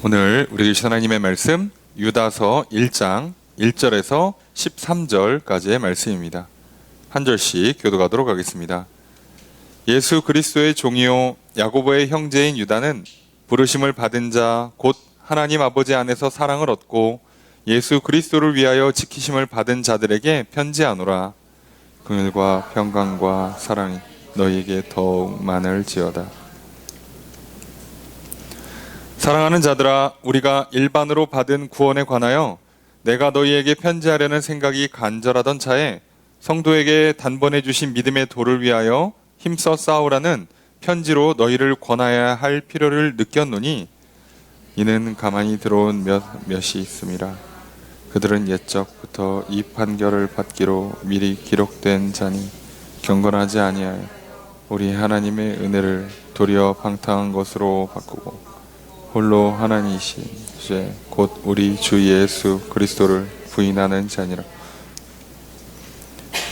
오늘 우리 계신 하나님의 말씀 유다서 1장 1절에서 13절까지의 말씀입니다. 한 절씩 교독하도록 하겠습니다. 예수 그리스도의 종이요 야고보의 형제인 유다는 부르심을 받은 자 곧 하나님 아버지 안에서 사랑을 얻고 예수 그리스도를 위하여 지키심을 받은 자들에게 편지하노라. 긍휼과 평강과 사랑이 너희에게 더욱 많을지어다. 사랑하는 자들아, 우리가 일반으로 받은 구원에 관하여 내가 너희에게 편지하려는 생각이 간절하던 차에 성도에게 단번에 주신 믿음의 도를 위하여 힘써 싸우라는 편지로 너희를 권하여야 할 필요를 느꼈노니 이는 가만히 들어온 몇이 있음이라. 그들은 옛적부터 이 판결을 받기로 미리 기록된 자니 경건하지 아니하여 우리 하나님의 은혜를 도리어 방탕한 것으로 바꾸고 홀로 하나님이신 제 곧 우리 주 예수 그리스도를 부인하는 자니라.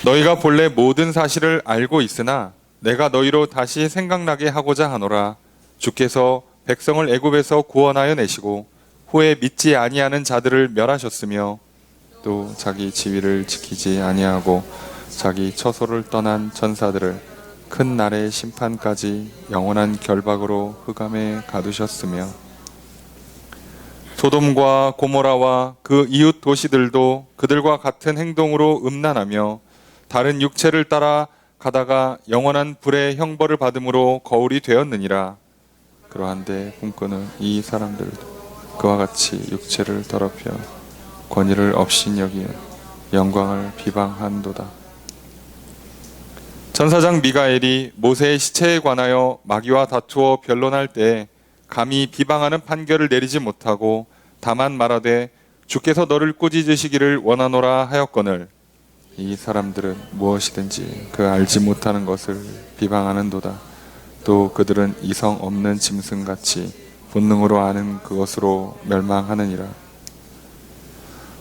너희가 본래 모든 사실을 알고 있으나 내가 너희로 다시 생각나게 하고자 하노라. 주께서 백성을 애굽에서 구원하여 내시고 후에 믿지 아니하는 자들을 멸하셨으며 또 자기 지위를 지키지 아니하고 자기 처소를 떠난 전사들을 큰 날의 심판까지 영원한 결박으로 흑암에 가두셨으며 소돔과 고모라와 그 이웃 도시들도 그들과 같은 행동으로 음란하며 다른 육체를 따라 가다가 영원한 불의 형벌을 받음으로 거울이 되었느니라. 그러한데 꿈꾸는 이 사람들도 그와 같이 육체를 더럽혀 권위를 업신여기며 영광을 비방한도다. 전사장 미가엘이 모세의 시체에 관하여 마귀와 다투어 변론할 때 감히 비방하는 판결을 내리지 못하고 다만 말하되 주께서 너를 꾸짖으시기를 원하노라 하였거늘 이 사람들은 무엇이든지 그 알지 못하는 것을 비방하는도다. 또 그들은 이성 없는 짐승같이 본능으로 아는 그것으로 멸망하느니라.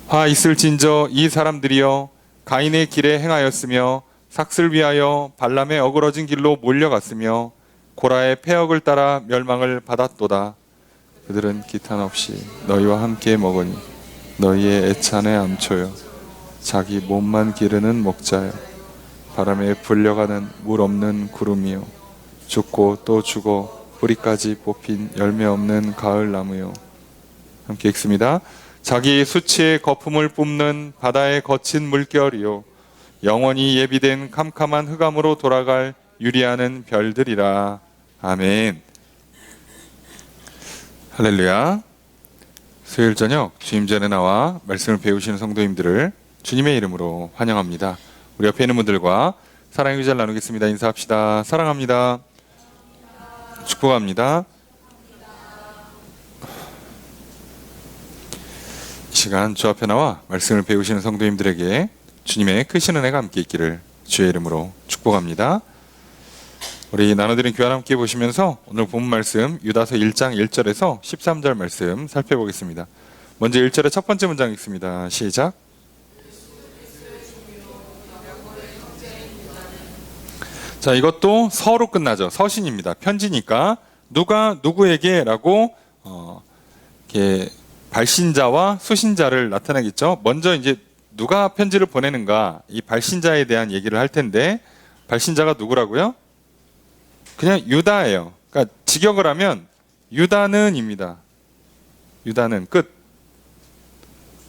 화 있을진저 이 사람들이여 가인의 길에 행하였으며 삭슬 위하여 발람의 어그러진 길로 몰려갔으며 고라의 폐역을 따라 멸망을 받았도다. 그들은 기탄 없이 너희와 함께 먹으니 너희의 애찬의 암초여 자기 몸만 기르는 목자여 바람에 불려가는 물 없는 구름이요 죽고 또 죽어 뿌리까지 뽑힌 열매 없는 가을 나무요. 함께 읽습니다. 자기 수치의 거품을 뿜는 바다의 거친 물결이요 영원히 예비된 캄캄한 흑암으로 돌아갈 유리하는 별들이라. 아멘. 할렐루야. 수요일 저녁 주임전에 나와 말씀을 배우시는 성도님들을 주님의 이름으로 환영합니다. 우리 옆에 있는 분들과 사랑의 의자를 나누겠습니다. 인사합시다. 사랑합니다. 축복합니다. 이 시간 주 앞에 나와 말씀을 배우시는 성도님들에게 주님의 크신 은혜가 함께 있기를 주의 이름으로 축복합니다. 우리 나눠드린 교환 함께 보시면서 오늘 본 말씀 유다서 1장 1절에서 13절 말씀 살펴보겠습니다. 먼저 1절의 첫 번째 문장 읽습니다. 시작. 자, 이것도 서로 끝나죠. 서신입니다. 편지니까 누가 누구에게 라고 이렇게 발신자와 수신자를 나타내겠죠. 먼저 이제 누가 편지를 보내는가, 이 발신자에 대한 얘기를 할 텐데 발신자가 누구라고요? 그냥 유다예요. 그러니까 직역을 하면 유다는입니다. 유다는 끝.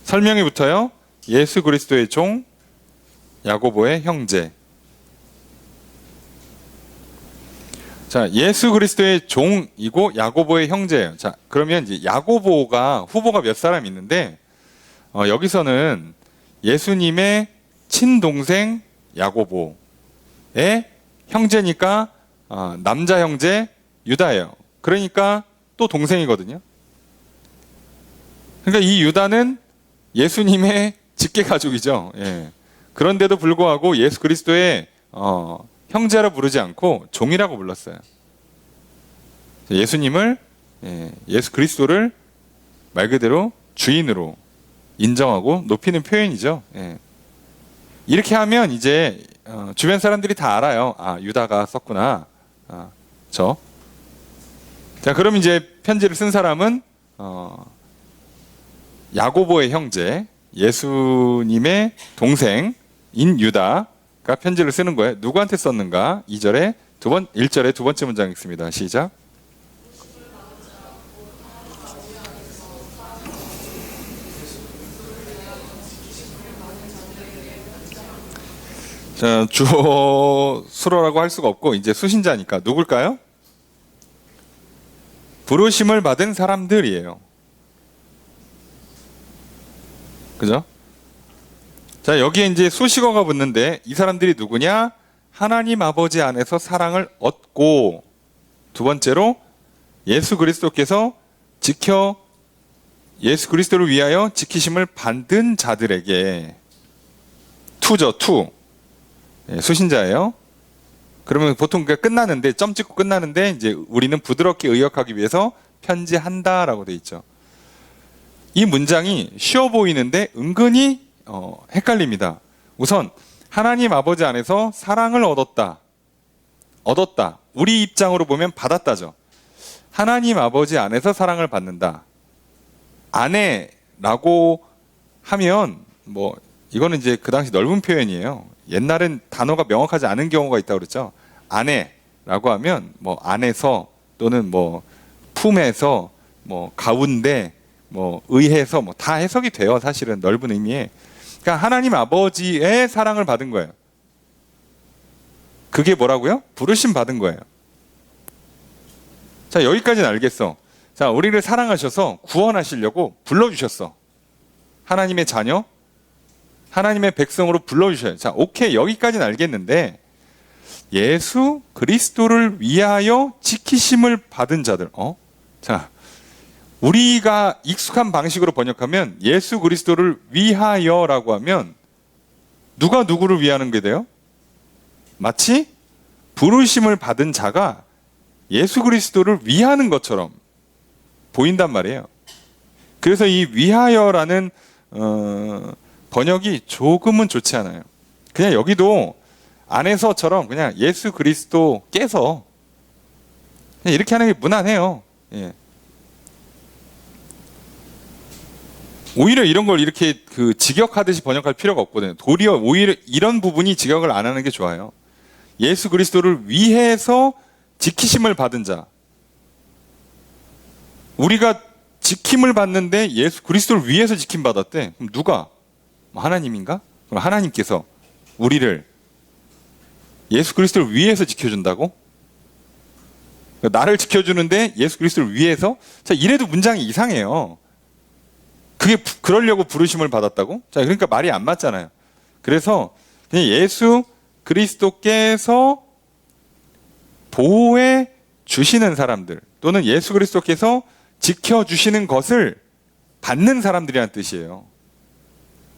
설명이 붙어요. 예수 그리스도의 종, 야고보의 형제. 자, 예수 그리스도의 종이고 야고보의 형제예요. 자, 그러면 이제 야고보가 후보가 몇 사람 있는데 여기서는 예수님의 친동생 야고보의 형제니까 남자 형제 유다예요. 그러니까 또 동생이거든요. 그러니까 이 유다는 예수님의 직계 가족이죠. 예. 그런데도 불구하고 예수 그리스도의 형제라 부르지 않고 종이라고 불렀어요. 예수님을 예수 그리스도를 말 그대로 주인으로 인정하고 높이는 표현이죠. 예. 이렇게 하면 이제 주변 사람들이 다 알아요. 아, 유다가 썼구나. 자, 그럼 이제 편지를 쓴 사람은 야고보의 형제, 예수님의 동생인 유다가 편지를 쓰는 거예요. 누구한테 썼는가? 1절에 두 번째 문장 읽습니다. 시작. 자, 주어 수로라고 할 수가 없고 이제 수신자니까 누굴까요? 부르심을 받은 사람들이에요. 그죠? 자, 여기에 이제 수식어가 붙는데 이 사람들이 누구냐? 하나님 아버지 안에서 사랑을 얻고, 두 번째로 예수 그리스도께서 예수 그리스도를 위하여 지키심을 받은 자들에게, 투. 수신자예요. 그러면 보통 끝나는데, 점 찍고 끝나는데, 이제 우리는 부드럽게 의역하기 위해서 편지한다라고 돼 있죠. 이 문장이 쉬워 보이는데 은근히 헷갈립니다. 우선 하나님 아버지 안에서 사랑을 얻었다. 우리 입장으로 보면 받았다죠. 하나님 아버지 안에서 사랑을 받는다. 아내라고 하면 이거는 이제 그 당시 넓은 표현이에요. 옛날엔 단어가 명확하지 않은 경우가 있다고 그랬죠. 아내라고 하면 안에서 또는 품에서 가운데 의해서 다 해석이 돼요. 사실은 넓은 의미에. 그러니까 하나님 아버지의 사랑을 받은 거예요. 그게 뭐라고요? 부르심 받은 거예요. 자, 여기까지는 알겠어. 자, 우리를 사랑하셔서 구원하시려고 불러주셨어. 하나님의 자녀, 하나님의 백성으로 불러주셔요. 자, 오케이. 여기까지는 알겠는데 예수 그리스도를 위하여 지키심을 받은 자들. 자, 우리가 익숙한 방식으로 번역하면 예수 그리스도를 위하여라고 하면 누가 누구를 위하는 게 돼요? 마치 부르심을 받은 자가 예수 그리스도를 위하는 것처럼 보인단 말이에요. 그래서 이 위하여라는 번역이 조금은 좋지 않아요. 그냥 여기도 안에서처럼 그냥 예수 그리스도께서 그냥 이렇게 하는 게 무난해요. 예. 오히려 이런 걸 이렇게 직역하듯이 번역할 필요가 없거든요. 도리어 오히려 이런 부분이 직역을 안 하는 게 좋아요. 예수 그리스도를 위해서 지키심을 받은 자. 우리가 지킴을 받는데 예수 그리스도를 위해서 지킴 받았대. 그럼 누가? 하나님인가? 그럼 하나님께서 우리를 예수 그리스도를 위해서 지켜준다고? 나를 지켜주는데 예수 그리스도를 위해서? 자, 이래도 문장이 이상해요. 그러려고 부르심을 받았다고? 자, 그러니까 말이 안 맞잖아요. 그래서 그냥 예수 그리스도께서 보호해 주시는 사람들, 또는 예수 그리스도께서 지켜주시는 것을 받는 사람들이라는 뜻이에요.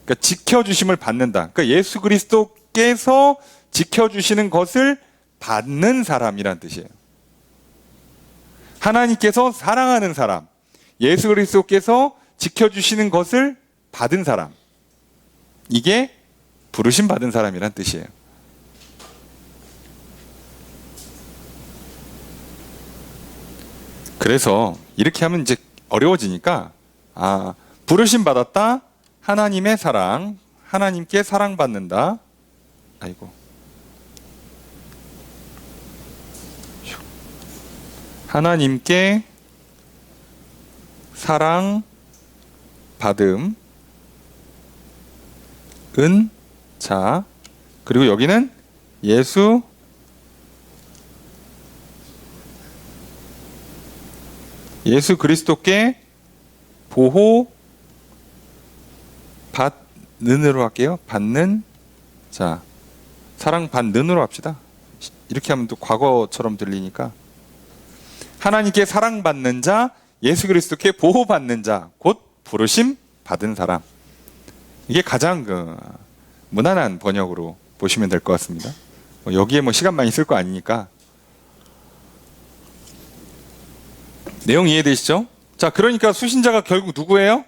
그러니까 지켜주심을 받는다. 그러니까 예수 그리스도께서 지켜주시는 것을 받는 사람이라는 뜻이에요. 하나님께서 사랑하는 사람, 예수 그리스도께서 지켜주시는 것을 받은 사람, 이게 부르심 받은 사람이란 뜻이에요. 그래서 이렇게 하면 이제 어려워지니까 부르심 받았다, 하나님의 사랑, 하나님께 사랑받는다. 하나님께 사랑 받음, 자, 그리고 여기는 예수 그리스도께 보호 받는으로 할게요. 받는 자, 사랑 받는으로 합시다. 이렇게 하면 또 과거처럼 들리니까 하나님께 사랑받는 자, 예수 그리스도께 보호받는 자, 곧 부르심 받은 사람. 이게 가장 무난한 번역으로 보시면 될 것 같습니다. 여기에 시간 많이 쓸 거 아니니까. 내용 이해되시죠? 자, 그러니까 수신자가 결국 누구예요?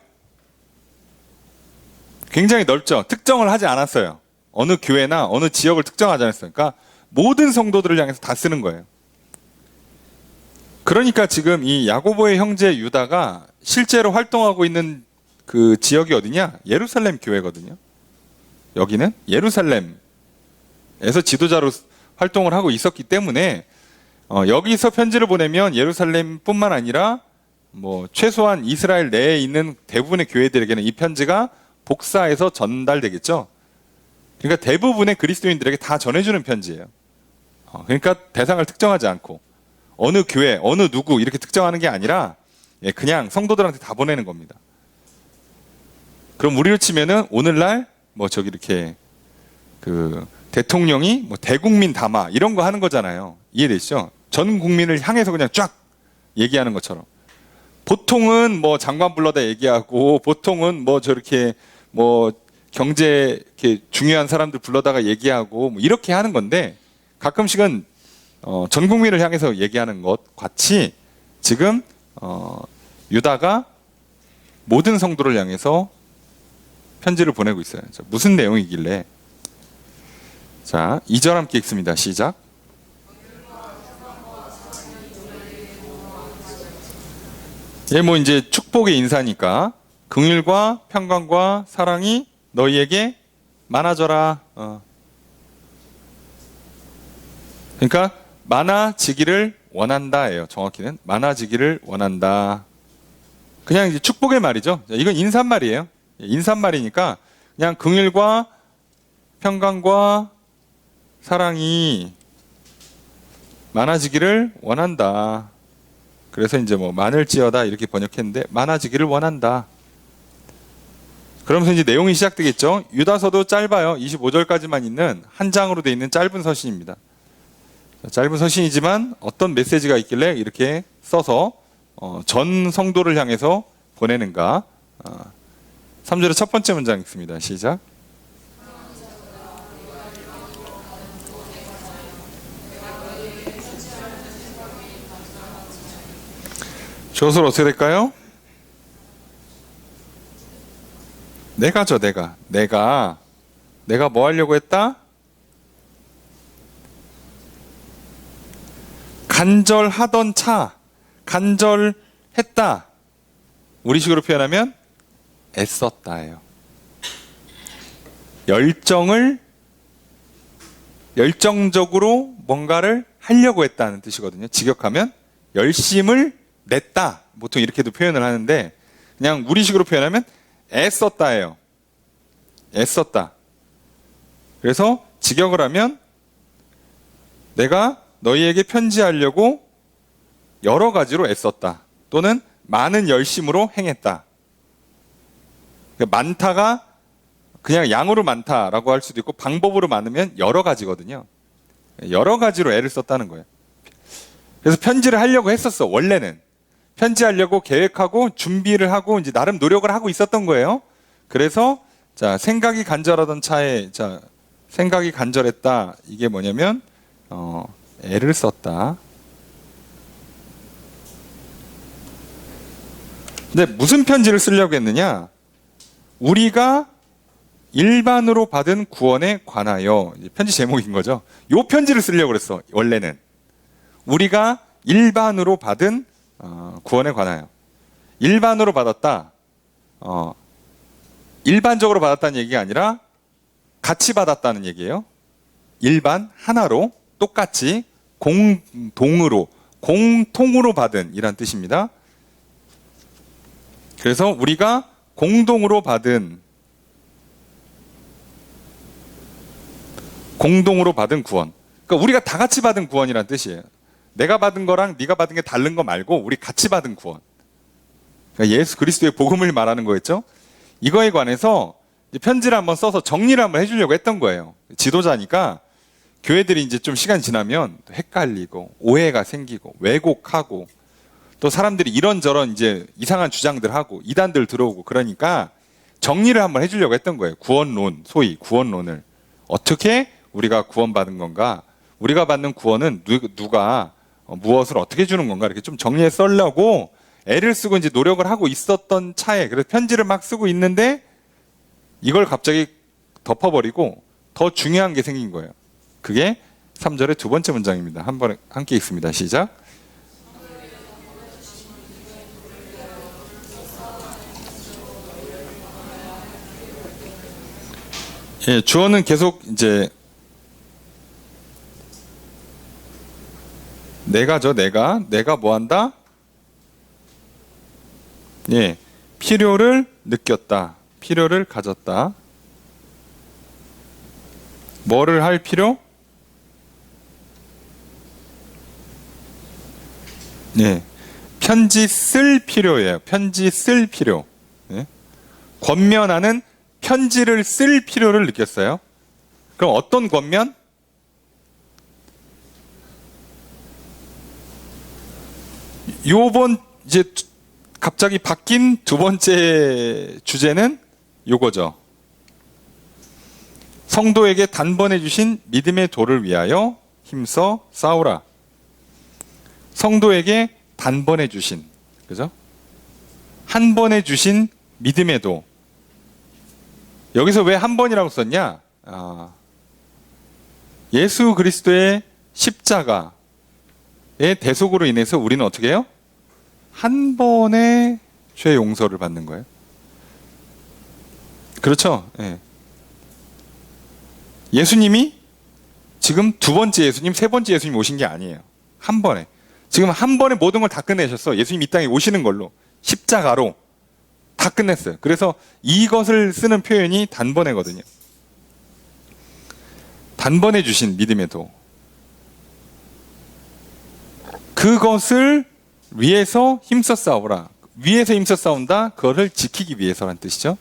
굉장히 넓죠. 특정을 하지 않았어요. 어느 교회나 어느 지역을 특정하지 않았어요. 그러니까 모든 성도들을 향해서 다 쓰는 거예요. 그러니까 지금 이 야고보의 형제 유다가 실제로 활동하고 있는 그 지역이 어디냐? 예루살렘 교회거든요. 여기는 예루살렘에서 지도자로 활동을 하고 있었기 때문에 여기서 편지를 보내면 예루살렘뿐만 아니라 뭐 최소한 이스라엘 내에 있는 대부분의 교회들에게는 이 편지가 복사해서 전달되겠죠. 그러니까 대부분의 그리스도인들에게 다 전해주는 편지예요. 그러니까 대상을 특정하지 않고 어느 교회, 어느 누구 이렇게 특정하는 게 아니라 그냥 성도들한테 다 보내는 겁니다. 그럼 우리로 치면은 오늘날 뭐 저기 이렇게 그 대통령이 뭐 대국민 담화 이런 거 하는 거잖아요. 이해되시죠? 전 국민을 향해서 그냥 쫙 얘기하는 것처럼. 보통은 뭐 장관 불러다 얘기하고 보통은 뭐 저렇게 뭐 경제 이렇게 중요한 사람들 불러다가 얘기하고 뭐 이렇게 하는 건데 가끔씩은 전 국민을 향해서 얘기하는 것 같이 지금 유다가 모든 성도를 향해서 편지를 보내고 있어요. 무슨 내용이길래? 자, 2절 함께 읽습니다. 시작. 뭐 이제 축복의 인사니까 긍휼과 평강과 사랑이 너희에게 많아져라. 그러니까 많아지기를 원한다예요. 정확히는 많아지기를 원한다. 그냥 이제 축복의 말이죠. 이건 인사말이에요. 인사말이니까 그냥 긍휼과 평강과 사랑이 많아지기를 원한다. 그래서 이제 뭐 많을지어다 이렇게 번역했는데 많아지기를 원한다. 그러면서 이제 내용이 시작되겠죠. 유다서도 짧아요. 25절까지만 있는 한 장으로 되어 있는 짧은 서신입니다. 짧은 서신이지만 어떤 메시지가 있길래 이렇게 써서 전 성도를 향해서 보내는가. 3절의 첫 번째 문장 읽습니다. 시작. 저것을 어떻게 될까요? 내가 뭐 하려고 했다? 간절하던 차, 간절했다. 우리식으로 표현하면 애썼다예요. 열정적으로 뭔가를 하려고 했다는 뜻이거든요. 직역하면 열심을 냈다. 보통 이렇게도 표현을 하는데 그냥 우리식으로 표현하면 애썼다예요. 애썼다. 그래서 직역을 하면 내가 너희에게 편지하려고 여러 가지로 애썼다. 또는 많은 열심으로 행했다. 그러니까 많다가 그냥 양으로 많다라고 할 수도 있고 방법으로 많으면 여러 가지거든요. 여러 가지로 애를 썼다는 거예요. 그래서 편지를 하려고 했었어. 원래는 편지하려고 계획하고 준비를 하고 이제 나름 노력을 하고 있었던 거예요. 그래서 자, 생각이 간절하던 차에 생각이 간절했다. 이게 뭐냐면 애를 썼다. 근데 무슨 편지를 쓰려고 했느냐? 우리가 일반으로 받은 구원에 관하여, 편지 제목인 거죠. 요 편지를 쓰려고 그랬어. 원래는 우리가 일반으로 받은 구원에 관하여. 일반으로 받았다. 일반적으로 받았다는 얘기가 아니라 같이 받았다는 얘기예요. 일반 하나로 똑같이 공통으로 받은 이란 뜻입니다. 그래서 우리가 공동으로 받은 구원. 그러니까 우리가 다 같이 받은 구원이란 뜻이에요. 내가 받은 거랑 네가 받은 게 다른 거 말고 우리 같이 받은 구원. 그러니까 예수 그리스도의 복음을 말하는 거였죠. 이거에 관해서 편지를 한번 써서 정리를 한번 해주려고 했던 거예요. 지도자니까 교회들이 이제 좀 시간이 지나면 헷갈리고 오해가 생기고 왜곡하고 또 사람들이 이런저런 이제 이상한 주장들 하고 이단들 들어오고 그러니까 정리를 한번 해주려고 했던 거예요. 구원론, 소위 구원론을. 어떻게 우리가 구원받은 건가? 우리가 받는 구원은 누가 무엇을 어떻게 주는 건가? 이렇게 좀 정리해 쓰려고 애를 쓰고 이제 노력을 하고 있었던 차에 그래서 편지를 막 쓰고 있는데 이걸 갑자기 덮어버리고 더 중요한 게 생긴 거예요. 그게 3절의 두 번째 문장입니다. 한 번에 함께 읽습니다. 시작. 예, 주어는 계속 이제 내가 뭐 한다? 예, 필요를 느꼈다. 필요를 가졌다. 뭐를 할 필요? 예, 편지 쓸 필요예요. 편지 쓸 필요. 예? 권면하는 편지를 쓸 필요를 느꼈어요. 그럼 어떤 권면? 요번 이제 갑자기 바뀐 두 번째 주제는 요거죠. 성도에게 단번에 주신 믿음의 도를 위하여 힘써 싸우라. 성도에게 단번에 주신, 그죠? 한 번에 주신 믿음의 도. 여기서 왜 한 번이라고 썼냐? 예수 그리스도의 십자가의 대속으로 인해서 우리는 어떻게 해요? 한 번의 죄 용서를 받는 거예요. 그렇죠? 예. 예수님이 지금 두 번째 예수님, 세 번째 예수님 오신 게 아니에요. 한 번에. 지금 한 번에 모든 걸 다 끝내셨어. 예수님 이 땅에 오시는 걸로. 십자가로 다 끝냈어요. 그래서 이것을 쓰는 표현이 단번에거든요. 단번에 주신 믿음의 도. 그것을 위해서 힘써 싸우라. 위해서 힘써 싸운다. 그거를 지키기 위해서란 뜻이죠.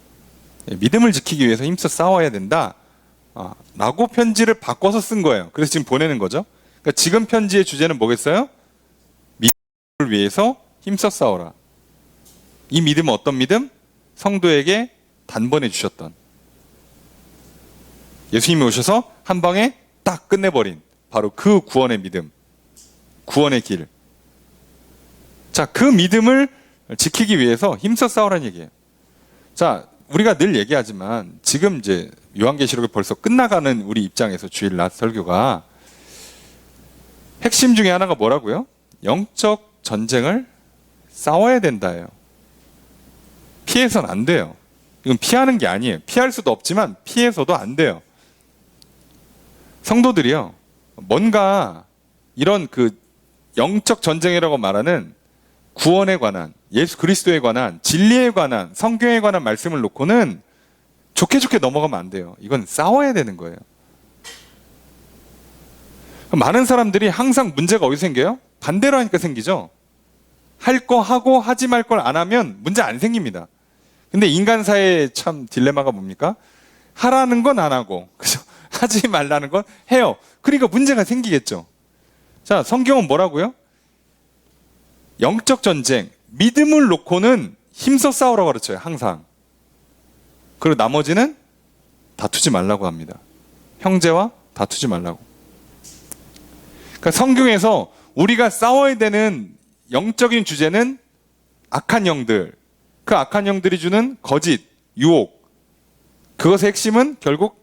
믿음을 지키기 위해서 힘써 싸워야 된다. 라고 편지를 바꿔서 쓴 거예요. 그래서 지금 보내는 거죠. 그러니까 지금 편지의 주제는 뭐겠어요? 믿음을 위해서 힘써 싸워라. 이 믿음은 어떤 믿음? 성도에게 단번에 주셨던. 예수님이 오셔서 한 방에 딱 끝내버린 바로 그 구원의 믿음. 구원의 길. 자, 그 믿음을 지키기 위해서 힘써 싸우라는 얘기예요. 자, 우리가 늘 얘기하지만 지금 이제 요한계시록이 벌써 끝나가는 우리 입장에서 주일 낮 설교가 핵심 중에 하나가 뭐라고요? 영적 전쟁을 싸워야 된다예요. 피해서는 안 돼요. 이건 피하는 게 아니에요. 피할 수도 없지만 피해서도 안 돼요. 성도들이요, 뭔가 이런 그 영적 전쟁이라고 말하는 구원에 관한, 예수 그리스도에 관한, 진리에 관한, 성경에 관한 말씀을 놓고는 좋게 넘어가면 안 돼요. 이건 싸워야 되는 거예요. 많은 사람들이 항상 문제가 어디서 생겨요? 반대로 하니까 생기죠. 할 거 하고 하지 말 걸 안 하면 문제 안 생깁니다. 근데 인간사의 참 딜레마가 뭡니까? 하라는 건 안 하고, 그죠? 하지 말라는 건 해요. 그러니까 문제가 생기겠죠. 자, 성경은 뭐라고요? 영적 전쟁, 믿음을 놓고는 힘써 싸우라고 가르쳐요, 항상. 그리고 나머지는 다투지 말라고 합니다. 형제와 다투지 말라고. 그러니까 성경에서 우리가 싸워야 되는 영적인 주제는 악한 영들, 그 악한 영들이 주는 거짓, 유혹. 그것의 핵심은 결국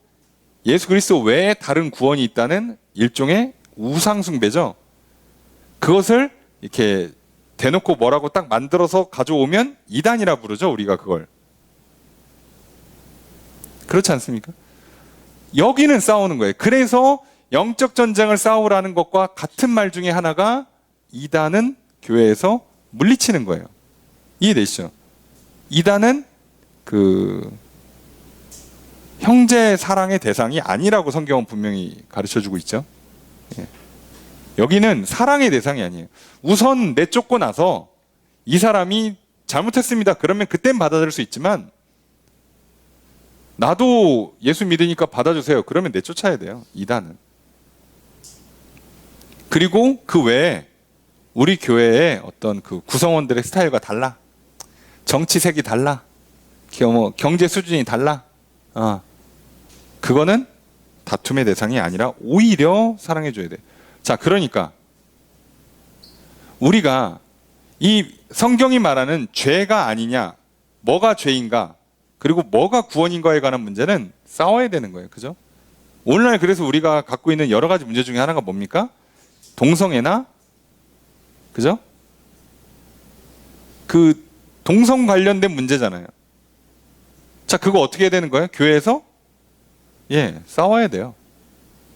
예수 그리스도 외에 다른 구원이 있다는 일종의 우상숭배죠. 그것을 이렇게 대놓고 뭐라고 딱 만들어서 가져오면 이단이라 부르죠, 우리가 그걸. 그렇지 않습니까? 여기는 싸우는 거예요. 그래서 영적 전쟁을 싸우라는 것과 같은 말 중에 하나가 이단은 교회에서 물리치는 거예요. 이해되시죠? 이단은 그 형제 사랑의 대상이 아니라고 성경은 분명히 가르쳐주고 있죠. 예. 여기는 사랑의 대상이 아니에요. 우선 내쫓고 나서 이 사람이 잘못했습니다. 그러면 그땐 받아들일 수 있지만 나도 예수 믿으니까 받아주세요. 그러면 내쫓아야 돼요. 이단은. 그리고 그 외에 우리 교회의 어떤 그 구성원들의 스타일과 달라. 정치색이 달라. 경제 수준이 달라. 그거는 다툼의 대상이 아니라 오히려 사랑해줘야 돼. 자, 그러니까 우리가 이 성경이 말하는 죄가 아니냐, 뭐가 죄인가, 그리고 뭐가 구원인가에 관한 문제는 싸워야 되는 거예요. 그죠? 오늘날 그래서 우리가 갖고 있는 여러 가지 문제 중에 하나가 뭡니까? 동성애나, 그죠? 그 동성 관련된 문제잖아요. 자, 그거 어떻게 해야 되는 거예요? 교회에서 예, 싸워야 돼요.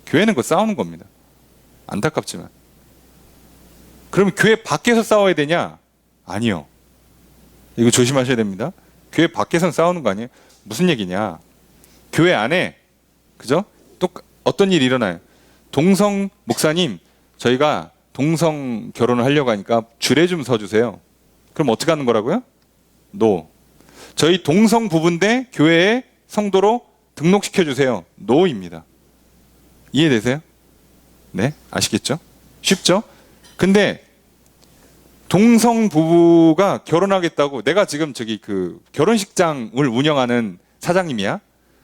교회는 그 싸우는 겁니다. 안타깝지만. 그러면 교회 밖에서 싸워야 되냐? 아니요. 이거 조심하셔야 됩니다. 교회 밖에서는 싸우는 거 아니에요? 무슨 얘기냐? 교회 안에, 그죠? 또 어떤 일이 일어나요? 동성 목사님, 저희가 동성 결혼을 하려고 하니까 줄에 좀 서주세요. 그럼 어떻게 하는 거라고요? 노. 저희 동성 부부인데 교회에 성도로 등록시켜주세요. 노입니다. 이해되세요? 네? 아시겠죠? 쉽죠? 근데 동성 부부가 결혼하겠다고, 내가 지금 저기 그 결혼식장을 운영하는 사장님이야.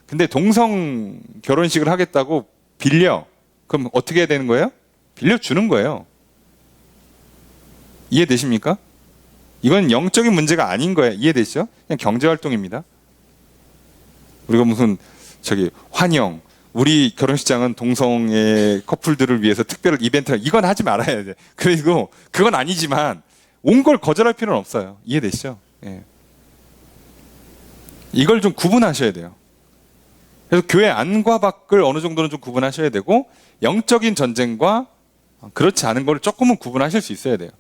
근데 동성 결혼식을 하겠다고 빌려. 그럼 어떻게 해야 되는 거예요? 빌려주는 거예요. 이해되십니까? 이건 영적인 문제가 아닌 거예요. 이해되시죠? 그냥 경제활동입니다. 우리가 무슨 저기 환영, 우리 결혼식장은 동성애 커플들을 위해서 특별 이벤트, 이건 하지 말아야 돼. 그리고 그건 아니지만 온 걸 거절할 필요는 없어요. 이해되시죠? 예. 이걸 좀 구분하셔야 돼요. 그래서 교회 안과 밖을 어느 정도는 좀 구분하셔야 되고, 영적인 전쟁과 그렇지 않은 걸 조금은 구분하실 수 있어야 돼요.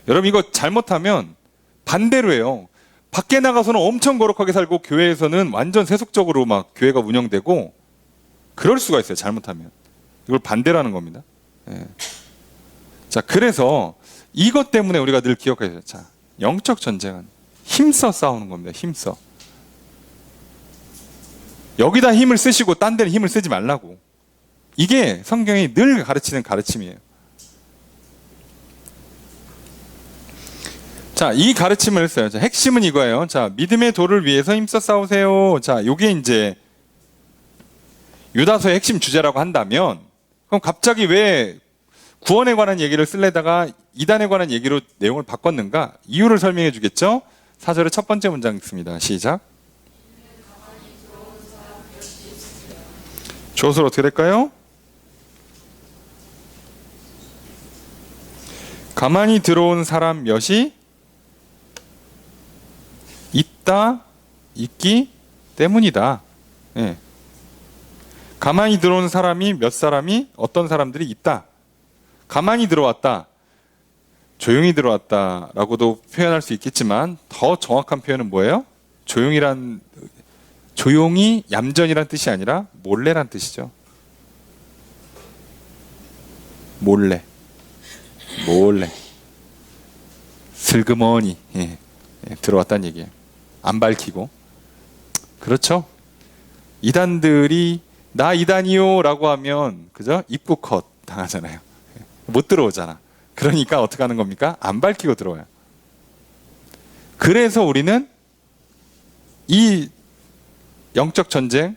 여러분, 이거 잘못하면 반대로 해요. 밖에 나가서는 엄청 거룩하게 살고 교회에서는 완전 세속적으로 막 교회가 운영되고, 그럴 수가 있어요. 잘못하면. 이걸 반대로 하는 겁니다. 예. 자, 그래서 이것 때문에 우리가 늘 기억해야 돼요. 자, 영적 전쟁은 힘써 싸우는 겁니다. 힘써. 여기다 힘을 쓰시고 딴 데는 힘을 쓰지 말라고. 이게 성경이 늘 가르치는 가르침이에요. 자, 이 가르침을 써요. 자, 핵심은 이거예요. 자, 믿음의 도를 위해서 힘써 싸우세요. 자, 요게 이제 유다서의 핵심 주제라고 한다면, 그럼 갑자기 왜 구원에 관한 얘기를 쓸래다가 이단에 관한 얘기로 내용을 바꿨는가? 이유를 설명해 주겠죠? 4절의 첫 번째 문장 읽습니다. 시작. 조수로 어떻게 될까요? 가만히 들어온 사람 몇이 있기 때문이다. 예. 가만히 들어온 사람이 몇 사람이, 어떤 사람들이 있다. 가만히 들어왔다, 조용히 들어왔다라고도 표현할 수 있겠지만, 더 정확한 표현은 뭐예요? 조용히 얌전이란 뜻이 아니라 몰래란 뜻이죠. 몰래. 슬그머니 들어왔다는 얘기예요. 안 밝히고. 그렇죠? 이단들이 나 이단이요 라고 하면, 그죠? 입구 컷 당하잖아요. 못 들어오잖아. 그러니까 어떻게 하는 겁니까? 안 밝히고 들어와요. 그래서 우리는 이 영적 전쟁,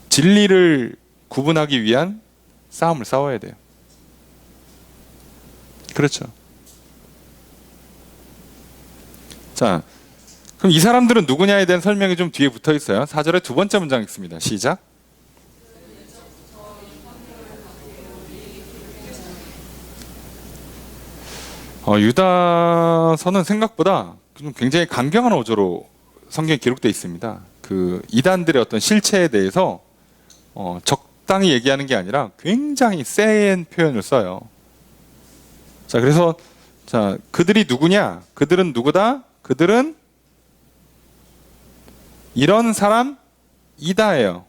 진리를 구분하기 위한 싸움을 싸워야 돼요. 그렇죠. 자, 그럼 이 사람들은 누구냐에 대한 설명이 좀 뒤에 붙어 있어요. 4절의 두 번째 문장 읽습니다. 시작. 유다서는 생각보다 좀 굉장히 강경한 어조로 성경에 기록되어 있습니다. 그 이단들의 어떤 실체에 대해서 적당히 얘기하는 게 아니라 굉장히 센 표현을 써요. 자, 그래서 자, 그들이 누구냐? 그들은 누구다? 그들은 이런 사람이다예요.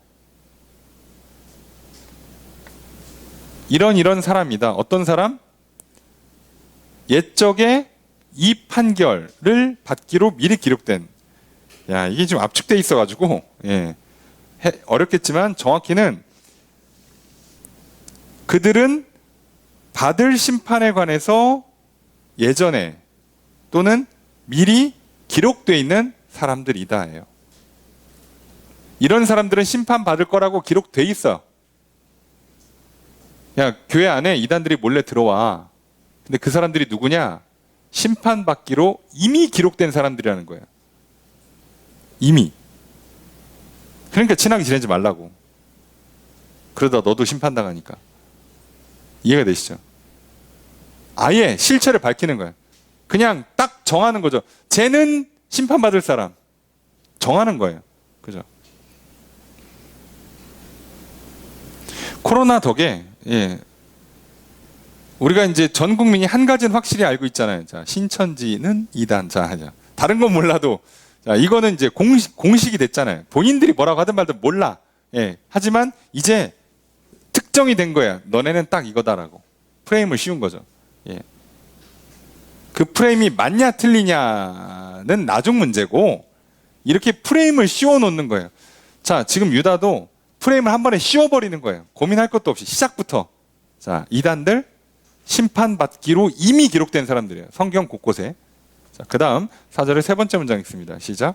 이런 사람이다. 어떤 사람? 옛적에 이 판결을 받기로 미리 기록된. 야, 이게 좀 압축돼 있어가지고 어렵겠지만 정확히는 그들은 받을 심판에 관해서 예전에 또는 미리 기록되어 있는 사람들이다예요. 이런 사람들은 심판받을 거라고 기록돼 있어. 야, 교회 안에 이단들이 몰래 들어와. 근데 그 사람들이 누구냐? 심판받기로 이미 기록된 사람들이라는 거예요. 이미. 그러니까 친하게 지내지 말라고. 그러다 너도 심판당하니까. 이해가 되시죠? 아예 실체를 밝히는 거예요. 그냥 딱 정하는 거죠. 쟤는 심판받을 사람. 정하는 거예요. 그죠? 코로나 덕에 우리가 이제 전 국민이 한 가지는 확실히 알고 있잖아요. 자, 신천지는 이단. 자, 하자. 다른 건 몰라도 자, 이거는 이제 공식이 됐잖아요. 본인들이 뭐라고 하든 말든 몰라. 하지만 이제 특정이 된 거야. 너네는 딱 이거다라고. 프레임을 씌운 거죠. 그 프레임이 맞냐 틀리냐는 나중 문제고 이렇게 프레임을 씌워 놓는 거예요. 자, 지금 유다도 프레임을 한 번에 씌워버리는 거예요. 고민할 것도 없이 시작부터. 자, 이단들 심판받기로 이미 기록된 사람들이에요. 성경 곳곳에. 자, 그 다음 4절의 세 번째 문장 있습니다. 시작.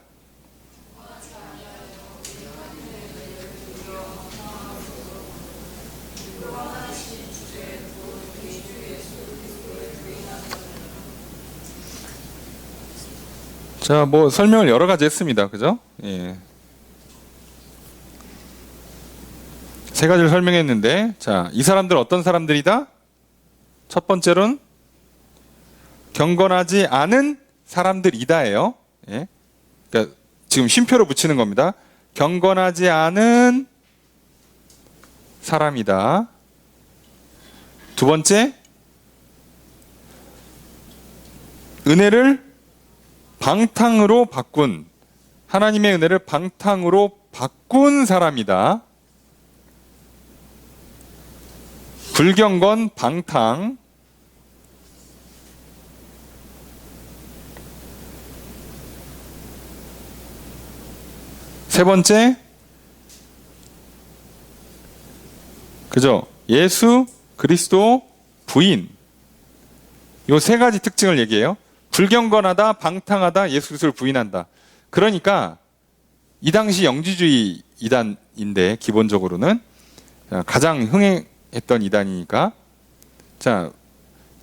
자, 뭐 설명을 여러 가지 했습니다. 그죠? 세 가지를 설명했는데, 자, 이 사람들 어떤 사람들이다? 첫 번째로는 경건하지 않은 사람들이다예요. 그러니까 지금 쉼표를 붙이는 겁니다. 경건하지 않은 사람이다. 두 번째, 은혜를 방탕으로 바꾼, 하나님의 은혜를 방탕으로 바꾼 사람이다. 불경건, 방탕. 세 번째, 그죠? 예수 그리스도 부인. 요 세 가지 특징을 얘기해요. 불경건하다, 방탕하다, 예수 그리스도를 부인한다. 그러니까 이 당시 영지주의 이단인데 기본적으로는 가장 흥행했던 이단이니까, 자,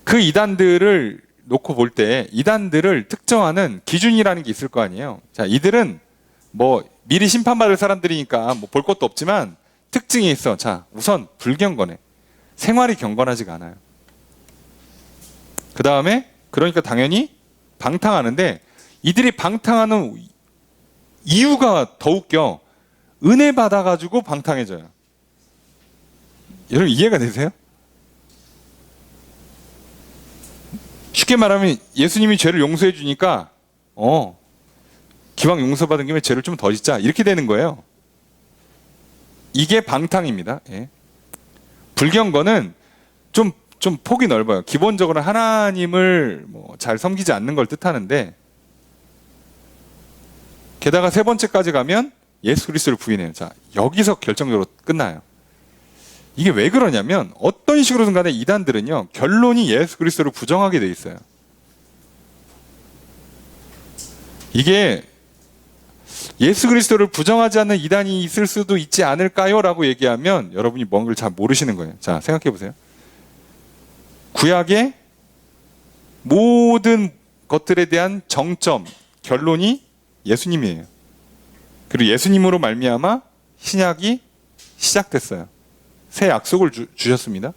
그 이단들을 놓고 볼 때 이단들을 특정하는 기준이라는 게 있을 거 아니에요. 자, 이들은 뭐 미리 심판받을 사람들이니까 뭐 볼 것도 없지만 특징이 있어. 자, 우선 불경건해. 생활이 경건하지가 않아요. 그 다음에 그러니까 당연히 방탕하는데, 이들이 방탕하는 이유가 더 웃겨. 은혜 받아가지고 방탕해져요. 여러분 이해가 되세요? 쉽게 말하면 예수님이 죄를 용서해 주니까 기왕 용서받은 김에 죄를 좀 더 짓자, 이렇게 되는 거예요. 이게 방탕입니다. 불경건은 좀 폭이 넓어요. 기본적으로 하나님을 뭐 잘 섬기지 않는 걸 뜻하는데, 게다가 세 번째까지 가면 예수 그리스도를 부인해요. 자, 여기서 결정적으로 끝나요. 이게 왜 그러냐면 어떤 식으로든 간에 이단들은요, 결론이 예수 그리스도를 부정하게 돼 있어요. 이게 예수 그리스도를 부정하지 않는 이단이 있을 수도 있지 않을까요? 라고 얘기하면 여러분이 뭔가를 잘 모르시는 거예요. 자, 생각해 보세요. 구약의 모든 것들에 대한 정점, 결론이 예수님이에요. 그리고 예수님으로 말미암아 신약이 시작됐어요. 새 약속을 주셨습니다.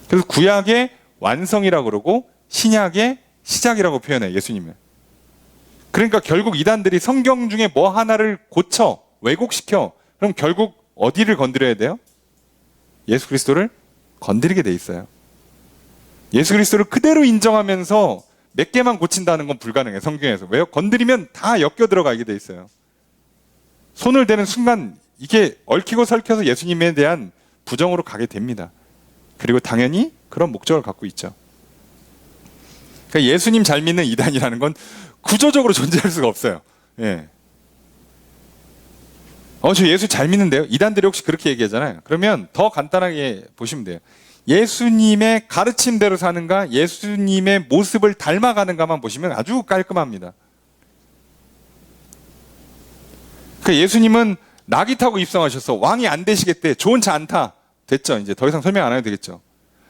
그래서 구약의 완성이라고 그러고 신약의 시작이라고 표현해요, 예수님을. 그러니까 결국 이단들이 성경 중에 뭐 하나를 고쳐, 왜곡시켜, 그럼 결국 어디를 건드려야 돼요? 예수 그리스도를 건드리게 돼 있어요. 예수 그리스도를 그대로 인정하면서 몇 개만 고친다는 건 불가능해요, 성경에서. 왜요? 건드리면 다 엮여 들어가게 돼 있어요. 손을 대는 순간 이게 얽히고 설켜서 예수님에 대한 부정으로 가게 됩니다. 그리고 당연히 그런 목적을 갖고 있죠. 그러니까 예수님 잘 믿는 이단이라는 건 구조적으로 존재할 수가 없어요. 저 예수 잘 믿는데요? 이단들이 혹시 그렇게 얘기하잖아요. 그러면 더 간단하게 보시면 돼요. 예수님의 가르침대로 사는가, 예수님의 모습을 닮아가는가만 보시면 아주 깔끔합니다. 그러니까 예수님은 나귀 타고 입성하셔서 왕이 안 되시겠대. 좋은 차 안 타. 됐죠. 이제 더 이상 설명 안 해도 되겠죠.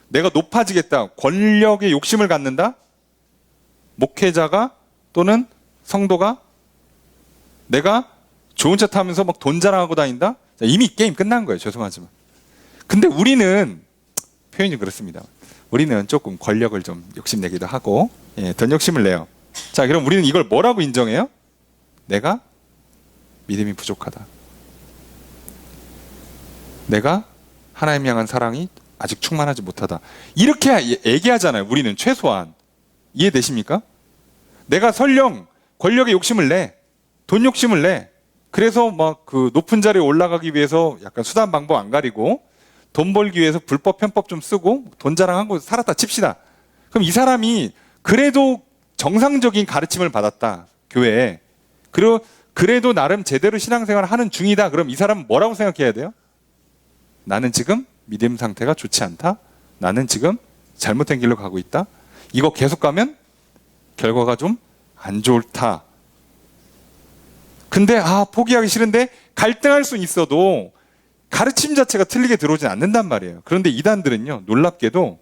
내가 높아지겠다. 권력에 욕심을 갖는다. 목회자가 또는 성도가 내가 좋은 차 타면서 막 돈 자랑하고 다닌다? 이미 게임 끝난 거예요. 죄송하지만. 근데 우리는 표현이 그렇습니다. 우리는 조금 권력을 좀 욕심내기도 하고, 돈 욕심을 내요. 자, 그럼 우리는 이걸 뭐라고 인정해요? 내가 믿음이 부족하다. 내가 하나님 향한 사랑이 아직 충만하지 못하다. 이렇게 얘기하잖아요. 우리는 최소한. 이해되십니까? 내가 설령 권력의 욕심을 내, 돈 욕심을 내, 그래서 막 그 높은 자리에 올라가기 위해서 약간 수단 방법 안 가리고 돈 벌기 위해서 불법 편법 좀 쓰고 돈 자랑하고 살았다 칩시다. 그럼 이 사람이 그래도 정상적인 가르침을 받았다, 교회에. 그리고 그래도 나름 제대로 신앙생활을 하는 중이다. 그럼 이 사람은 뭐라고 생각해야 돼요? 나는 지금 믿음 상태가 좋지 않다. 나는 지금 잘못된 길로 가고 있다. 이거 계속 가면 결과가 좀 안 좋다. 근데 포기하기 싫은데 갈등할 수는 있어도 가르침 자체가 틀리게 들어오진 않는단 말이에요. 그런데 이단들은요, 놀랍게도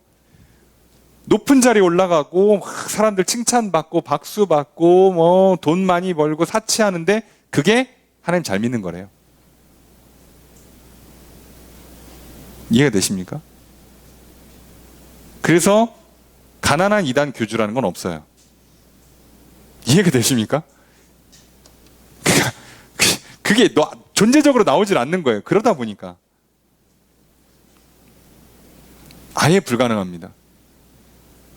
높은 자리에 올라가고 사람들 칭찬받고 박수받고 뭐 돈 많이 벌고 사치하는데 그게 하나님 잘 믿는 거래요. 이해가 되십니까? 그래서 가난한 이단 교주라는 건 없어요. 이해가 되십니까? 그게 존재적으로 나오질 않는 거예요. 그러다 보니까 아예 불가능합니다.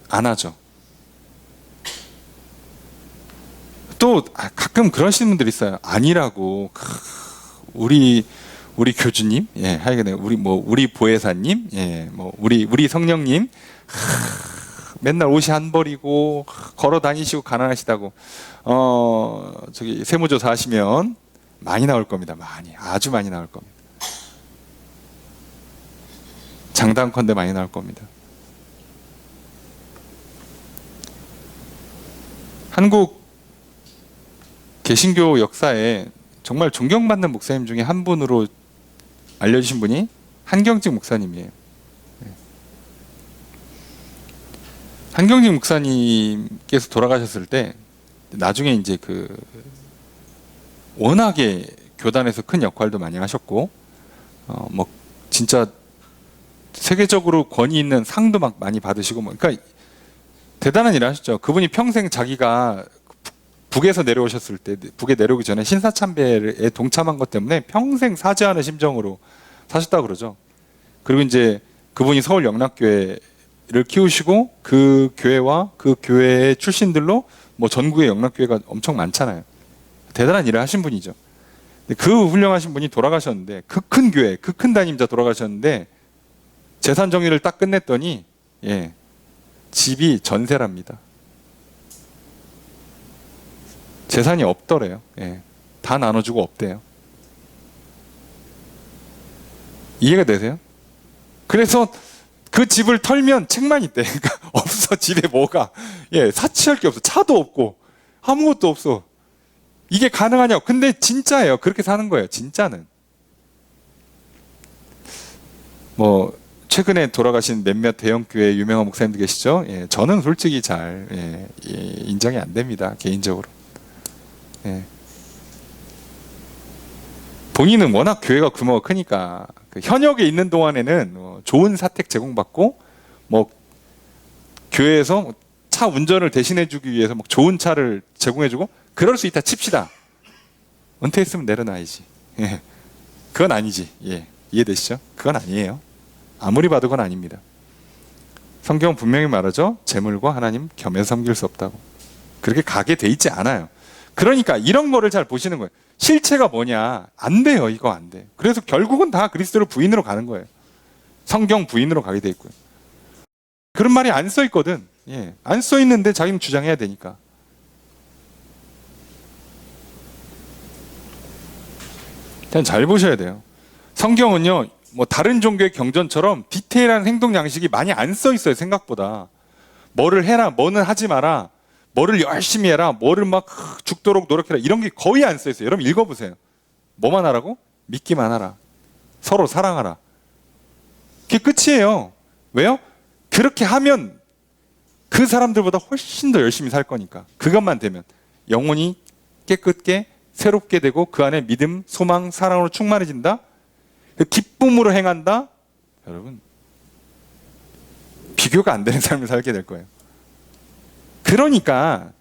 안 하죠. 또 가끔 그러시는 분들이 있어요. 아니라고. 우리 교주님, 하여간 우리 보혜사님, 우리 성령님, 맨날 옷이 한 벌이고 걸어 다니시고 가난하시다고. 저기 세무조사 하시면 많이 나올 겁니다. 아주 많이 나올 겁니다. 장담컨대 많이 나올 겁니다. 한국 개신교 역사에 정말 존경받는 목사님 중에 한 분으로 알려주신 분이 한경직 목사님이에요. 한경직 목사님께서 돌아가셨을 때 나중에 이제 워낙에 교단에서 큰 역할도 많이 하셨고 진짜 세계적으로 권위 있는 상도 막 많이 받으시고 그러니까 대단한 일을 하셨죠. 그분이 평생 자기가 북에서 내려오셨을 때, 북에 내려오기 전에 신사참배에 동참한 것 때문에 평생 사죄하는 심정으로 사셨다고 그러죠. 그리고 이제 그분이 서울 영락교회를 키우시고 그 교회와 그 교회의 출신들로 전국에 영락교회가 엄청 많잖아요. 대단한 일을 하신 분이죠. 그 훌륭하신 분이 돌아가셨는데, 그 큰 교회, 그 큰 담임자 돌아가셨는데 재산 정리를 딱 끝냈더니 집이 전세랍니다. 재산이 없더래요. 다 나눠주고 없대요. 이해가 되세요? 그래서 그 집을 털면 책만 있대. 그러니까 없어, 집에 뭐가. 사치할 게 없어. 차도 없고 아무것도 없어. 이게 가능하냐고. 근데 진짜예요. 그렇게 사는 거예요. 진짜는. 최근에 돌아가신 몇몇 대형교회 유명한 목사님들 계시죠? 저는 솔직히 잘 인정이 안 됩니다. 개인적으로. 본인은 워낙 교회가 규모가 크니까 현역에 있는 동안에는 좋은 사택 제공받고 교회에서 차 운전을 대신해주기 위해서 좋은 차를 제공해주고 그럴 수 있다 칩시다. 은퇴했으면 내려놔야지. 그건 아니지. 이해되시죠? 그건 아니에요. 아무리 봐도 그건 아닙니다. 성경은 분명히 말하죠. 재물과 하나님 겸해서 섬길 수 없다고. 그렇게 가게 돼 있지 않아요. 그러니까 이런 거를 잘 보시는 거예요. 실체가 뭐냐? 안 돼요. 이거 안 돼. 그래서 결국은 다 그리스도를 부인으로 가는 거예요. 성경 부인으로 가게 돼 있고요. 그런 말이 안 써 있거든. 안 써 있는데 자기는 주장해야 되니까. 일단 잘 보셔야 돼요. 성경은요, 다른 종교의 경전처럼 디테일한 행동 양식이 많이 안 써 있어요. 생각보다. 뭐를 해라, 뭐는 하지 마라, 뭐를 열심히 해라, 뭐를 막 죽도록 노력해라, 이런 게 거의 안 써 있어요. 여러분 읽어보세요. 뭐만 하라고? 믿기만 하라. 서로 사랑하라. 그게 끝이에요. 왜요? 그렇게 하면 그 사람들보다 훨씬 더 열심히 살 거니까. 그것만 되면 영혼이 깨끗게 새롭게 되고 그 안에 믿음, 소망, 사랑으로 충만해진다. 그 기쁨으로 행한다. 여러분, 비교가 안 되는 삶을 살게 될 거예요. 그러니까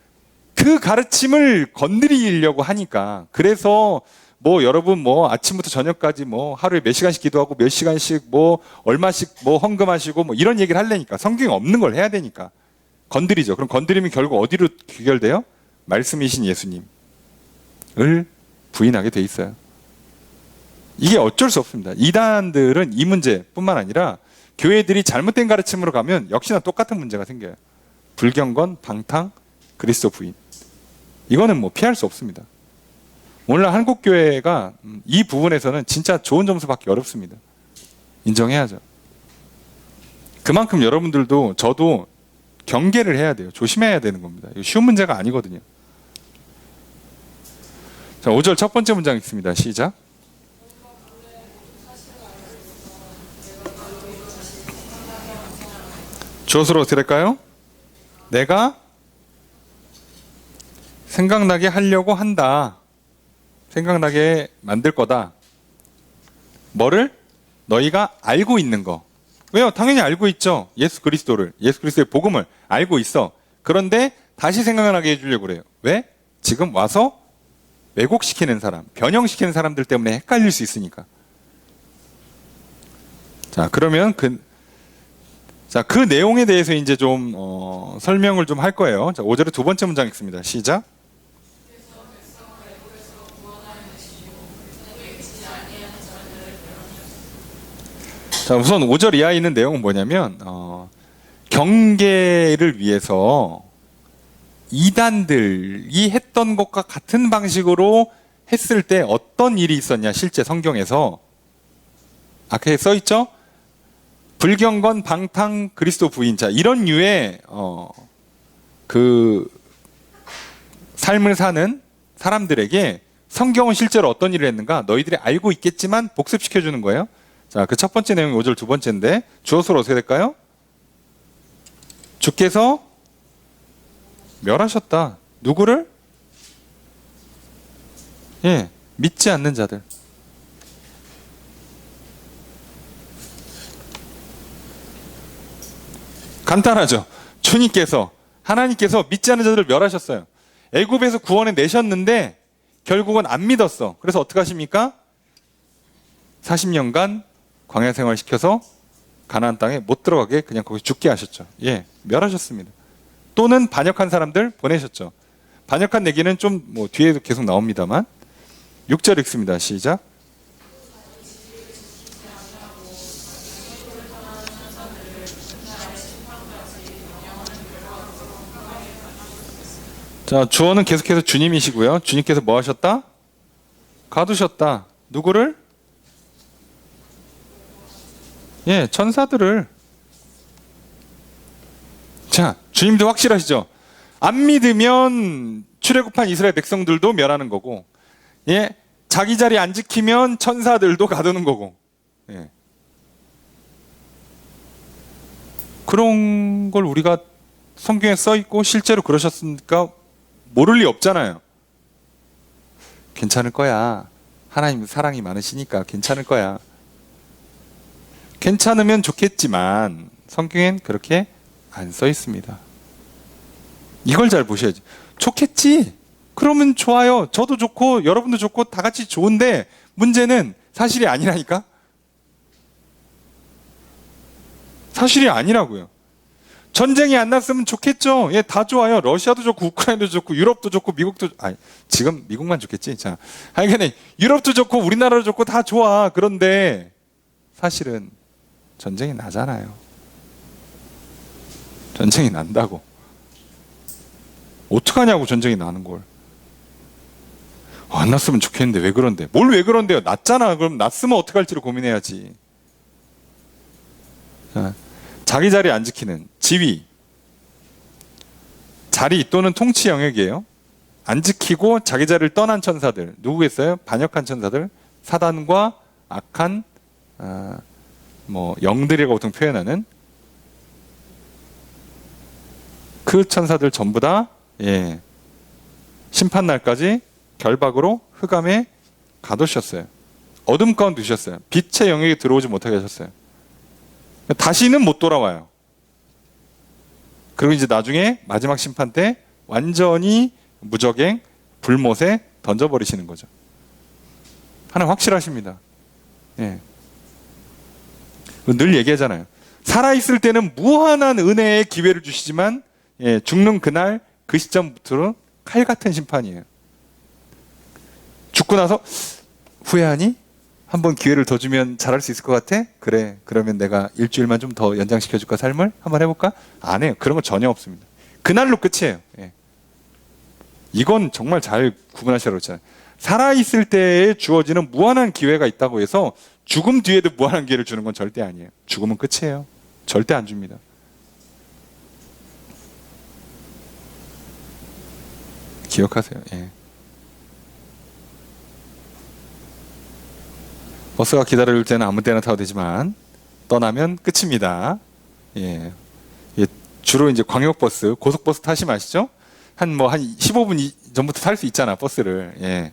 그 가르침을 건드리려고 하니까, 그래서 뭐 여러분 뭐 아침부터 저녁까지 뭐 하루에 몇 시간씩 기도하고 몇 시간씩 뭐 얼마씩 뭐 헌금하시고 뭐 이런 얘기를 하려니까 성경에 없는 걸 해야 되니까 건드리죠. 그럼 건드리면 결국 어디로 귀결돼요? 말씀이신 예수님을 부인하게 돼 있어요. 이게 어쩔 수 없습니다. 이단들은 이 문제뿐만 아니라 교회들이 잘못된 가르침으로 가면 역시나 똑같은 문제가 생겨요. 불경건, 방탕, 그리스도 부인. 이거는 뭐 피할 수 없습니다. 오늘날 한국교회가 이 부분에서는 진짜 좋은 점수밖에 어렵습니다. 인정해야죠. 그만큼 여러분들도 저도 경계를 해야 돼요. 조심해야 되는 겁니다. 이거 쉬운 문제가 아니거든요. 자, 5절 첫 번째 문장 읽습니다. 시작. 주어서로 어떻게 될까요? 내가 생각나게 하려고 한다. 생각나게 만들 거다. 뭐를? 너희가 알고 있는 거. 왜요? 당연히 알고 있죠. 예수 그리스도를. 예수 그리스도의 복음을 알고 있어. 그런데 다시 생각나게 해주려고 그래요. 왜? 지금 와서 왜곡시키는 사람, 변형시키는 사람들 때문에 헷갈릴 수 있으니까. 자, 그러면 그 내용에 대해서 이제 좀 설명을 좀 할 거예요. 자, 5절의 두 번째 문장 읽습니다. 시작. 자, 우선 5절 이하에 있는 내용은 뭐냐면 경계를 위해서 이단들이 했던 것과 같은 방식으로 했을 때 어떤 일이 있었냐, 실제 성경에서. 아까 써있죠? 불경건, 방탕, 그리스도 부인자, 이런 류의 그 삶을 사는 사람들에게 성경은 실제로 어떤 일을 했는가 너희들이 알고 있겠지만 복습시켜주는 거예요. 자, 그 첫 번째 내용이 5절 두 번째인데 주어서로 어떻게 될까요? 주께서 멸하셨다. 누구를? 예, 믿지 않는 자들. 간단하죠. 주님께서, 하나님께서 믿지 않는 자들을 멸하셨어요. 애굽에서 구원해 내셨는데 결국은 안 믿었어. 그래서 어떻게 하십니까? 40년간 광야 생활 시켜서 가나안 땅에 못 들어가게 그냥 거기 죽게 하셨죠. 예, 멸하셨습니다. 또는 반역한 사람들 보내셨죠. 반역한 얘기는 좀 뭐 뒤에도 계속 나옵니다만 6절 읽습니다. 시작. 자, 주어는 계속해서 주님이시고요. 주님께서 뭐 하셨다? 가두셨다. 누구를? 예, 천사들을. 자, 주님도 확실하시죠? 안 믿으면 출애굽한 이스라엘 백성들도 멸하는 거고, 예, 자기 자리 안 지키면 천사들도 가두는 거고, 예. 그런 걸 우리가 성경에 써 있고 실제로 그러셨으니까 모를 리 없잖아요. 괜찮을 거야. 하나님 사랑이 많으시니까 괜찮을 거야. 괜찮으면 좋겠지만 성경엔 그렇게 안 써 있습니다. 이걸 잘 보셔야지. 좋겠지? 그러면 좋아요. 저도 좋고 여러분도 좋고 다 같이 좋은데 문제는 사실이 아니라니까? 사실이 아니라고요. 전쟁이 안 났으면 좋겠죠. 예, 다 좋아요. 러시아도 좋고 우크라이나도 좋고 유럽도 좋고 미국도 지금 미국만 좋겠지. 자, 하여간에 유럽도 좋고 우리나라도 좋고 다 좋아. 그런데 사실은 전쟁이 나잖아요. 전쟁이 난다고. 어떡하냐고 전쟁이 나는 걸. 안 났으면 좋겠는데 왜 그런데. 뭘 왜 그런데요. 났잖아. 그럼 났으면 어떡할지를 고민해야지. 자, 자기 자리 안 지키는 지위, 자리 또는 통치 영역이에요. 안 지키고 자기 자리를 떠난 천사들 누구겠어요? 반역한 천사들, 사단과 악한 뭐 영들이라고 보통 표현하는 그 천사들 전부 다 예, 심판 날까지 결박으로 흑암에 가두셨어요. 어둠 가운데 두셨어요. 빛의 영역에 들어오지 못하게 하셨어요. 다시는 못 돌아와요. 그리고 이제 나중에 마지막 심판 때 완전히 무적행, 불못에 던져버리시는 거죠. 하나님 확실하십니다. 예. 늘 얘기하잖아요. 살아있을 때는 무한한 은혜의 기회를 주시지만, 예, 죽는 그날 그 시점부터는 칼 같은 심판이에요. 죽고 나서 후회하니? 한번 기회를 더 주면 잘할 수 있을 것 같아? 그래, 그러면 내가 일주일만 좀 더 연장시켜줄까, 삶을? 한번 해볼까? 안 해요. 그런 거 전혀 없습니다. 그날로 끝이에요. 예. 이건 정말 잘 구분하시라고 했잖아요. 살아있을 때에 주어지는 무한한 기회가 있다고 해서 죽음 뒤에도 무한한 기회를 주는 건 절대 아니에요. 죽음은 끝이에요. 절대 안 줍니다. 기억하세요. 예. 버스가 기다릴 때는 아무 때나 타도 되지만 떠나면 끝입니다. 예. 예. 주로 이제 광역버스, 고속버스 타시면 아시죠? 한 15분 전부터 탈 수 있잖아, 버스를. 예.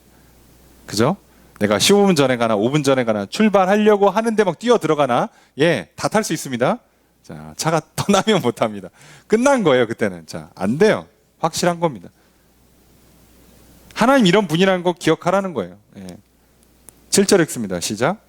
그죠? 내가 15분 전에 가나 5분 전에 가나 출발하려고 하는데 막 뛰어 들어가나, 예, 다 탈 수 있습니다. 자, 차가 떠나면 못 합니다. 끝난 거예요, 그때는. 자, 안 돼요. 확실한 겁니다. 하나님 이런 분이라는 거 기억하라는 거예요. 예. 7절 읽습니다. 시작.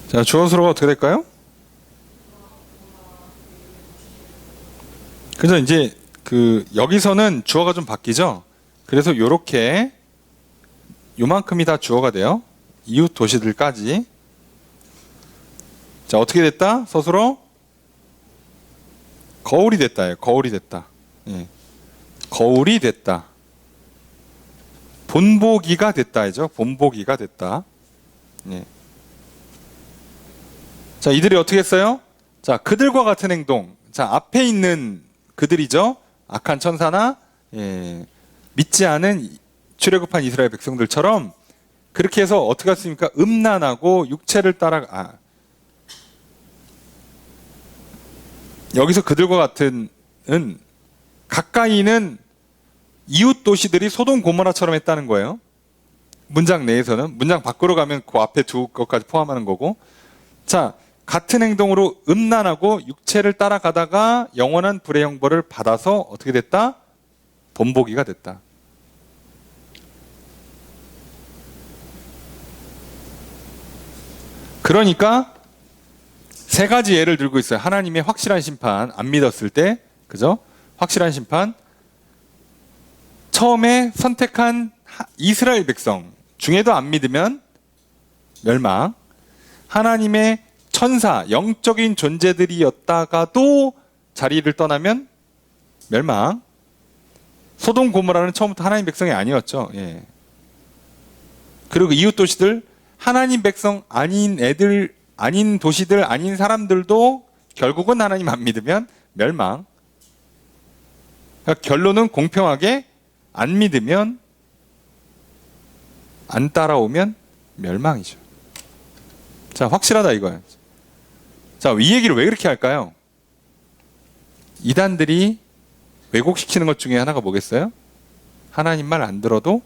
자, 주어수로가 어떻게 될까요? 그래서 이제 여기서는 주어가 좀 바뀌죠. 그래서 요렇게 요만큼이 다 주어가 돼요. 이웃 도시들까지. 자, 어떻게 됐다? 서술어 거울이 됐다예요. 거울이 됐다. 예. 거울이 됐다. 본보기가 됐다죠. 본보기가 됐다. 예. 자, 이들이 어떻게 했어요? 자, 그들과 같은 행동. 자, 앞에 있는 그들이죠. 악한 천사나, 예, 믿지 않은 출애굽한 이스라엘 백성들처럼 그렇게 해서 어떻게 했습니까? 음란하고 육체를 따라, 여기서 그들과 같은 은 가까이는 이웃 도시들이 소돔 고모라처럼 했다는 거예요. 문장 내에서는. 문장 밖으로 가면 그 앞에 두 것까지 포함하는 거고. 자, 같은 행동으로 음란하고 육체를 따라가다가 영원한 불의 형벌을 받아서 어떻게 됐다? 본보기가 됐다. 그러니까 세 가지 예를 들고 있어요. 하나님의 확실한 심판, 안 믿었을 때, 그죠? 확실한 심판. 처음에 선택한 이스라엘 백성 중에도 안 믿으면 멸망. 하나님의 천사, 영적인 존재들이었다가도 자리를 떠나면 멸망. 소돔 고모라는 처음부터 하나님 백성이 아니었죠. 예. 그리고 이웃 도시들, 하나님 백성 아닌 애들, 아닌 도시들, 아닌 사람들도 결국은 하나님 안 믿으면 멸망. 그러니까 결론은 공평하게 안 믿으면, 안 따라오면 멸망이죠. 자, 확실하다 이거예요. 자, 이 얘기를 왜 그렇게 할까요? 이단들이 왜곡시키는 것 중에 하나가 뭐겠어요? 하나님 말 안 들어도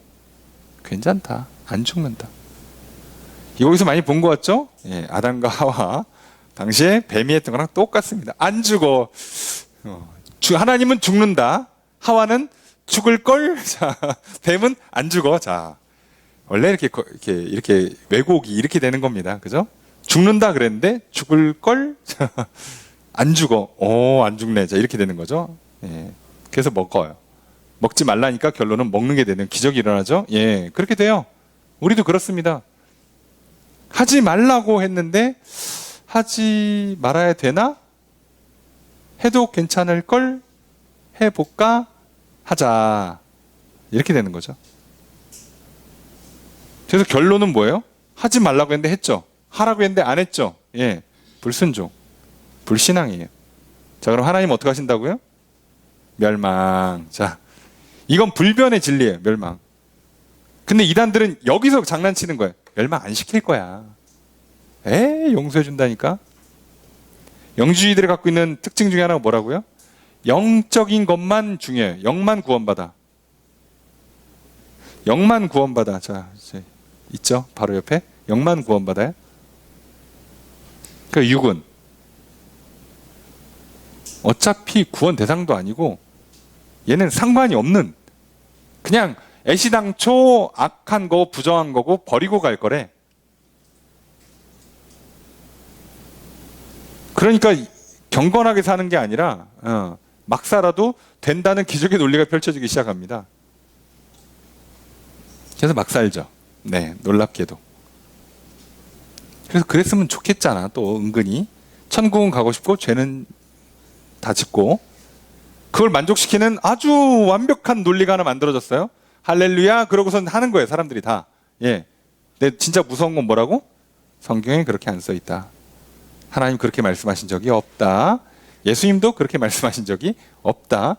괜찮다. 안 죽는다. 여기서 많이 본 거 같죠? 예, 아담과 하와 당시에 뱀이 했던 거랑 똑같습니다. 안 죽어. 하나님은 죽는다. 하와는 죽을 걸. 자, 뱀은 안 죽어. 자, 원래 이렇게 왜곡이 이렇게 되는 겁니다. 그죠? 죽는다 그랬는데 죽을 걸. 안 죽어. 안 죽네. 자, 이렇게 되는 거죠. 예, 그래서 먹어요. 먹지 말라니까 결론은 먹는 게 되는 기적이 일어나죠. 예, 그렇게 돼요. 우리도 그렇습니다. 하지 말라고 했는데 하지 말아야 되나? 해도 괜찮을 걸? 해볼까? 하자. 이렇게 되는 거죠. 그래서 결론은 뭐예요? 하지 말라고 했는데 했죠. 하라고 했는데 안 했죠. 예, 불순종, 불신앙이에요. 자, 그럼 하나님 어떻게 하신다고요? 멸망. 자, 이건 불변의 진리예요. 멸망. 근데 이단들은 여기서 장난치는 거예요. 멸망 안 시킬 거야. 용서해 준다니까. 영주주의들이 갖고 있는 특징 중에 하나가 뭐라고요? 영적인 것만 중요해요. 영만 구원받아. 영만 구원받아. 자, 있죠? 바로 옆에 영만 구원받아요? 그 육은 어차피 구원 대상도 아니고 얘는 상관이 없는, 그냥 애시당초 악한 거 부정한 거고 버리고 갈 거래. 그러니까 경건하게 사는 게 아니라 막 살아도 된다는 기적의 논리가 펼쳐지기 시작합니다. 그래서 막 살죠. 네, 놀랍게도. 그래서 그랬으면 좋겠잖아. 또 은근히 천국은 가고 싶고 죄는 다 짓고, 그걸 만족시키는 아주 완벽한 논리가 하나 만들어졌어요. 할렐루야. 그러고선 하는 거예요, 사람들이 다. 예. 근데 진짜 무서운 건 뭐라고? 성경에 그렇게 안 써 있다. 하나님 그렇게 말씀하신 적이 없다. 예수님도 그렇게 말씀하신 적이 없다.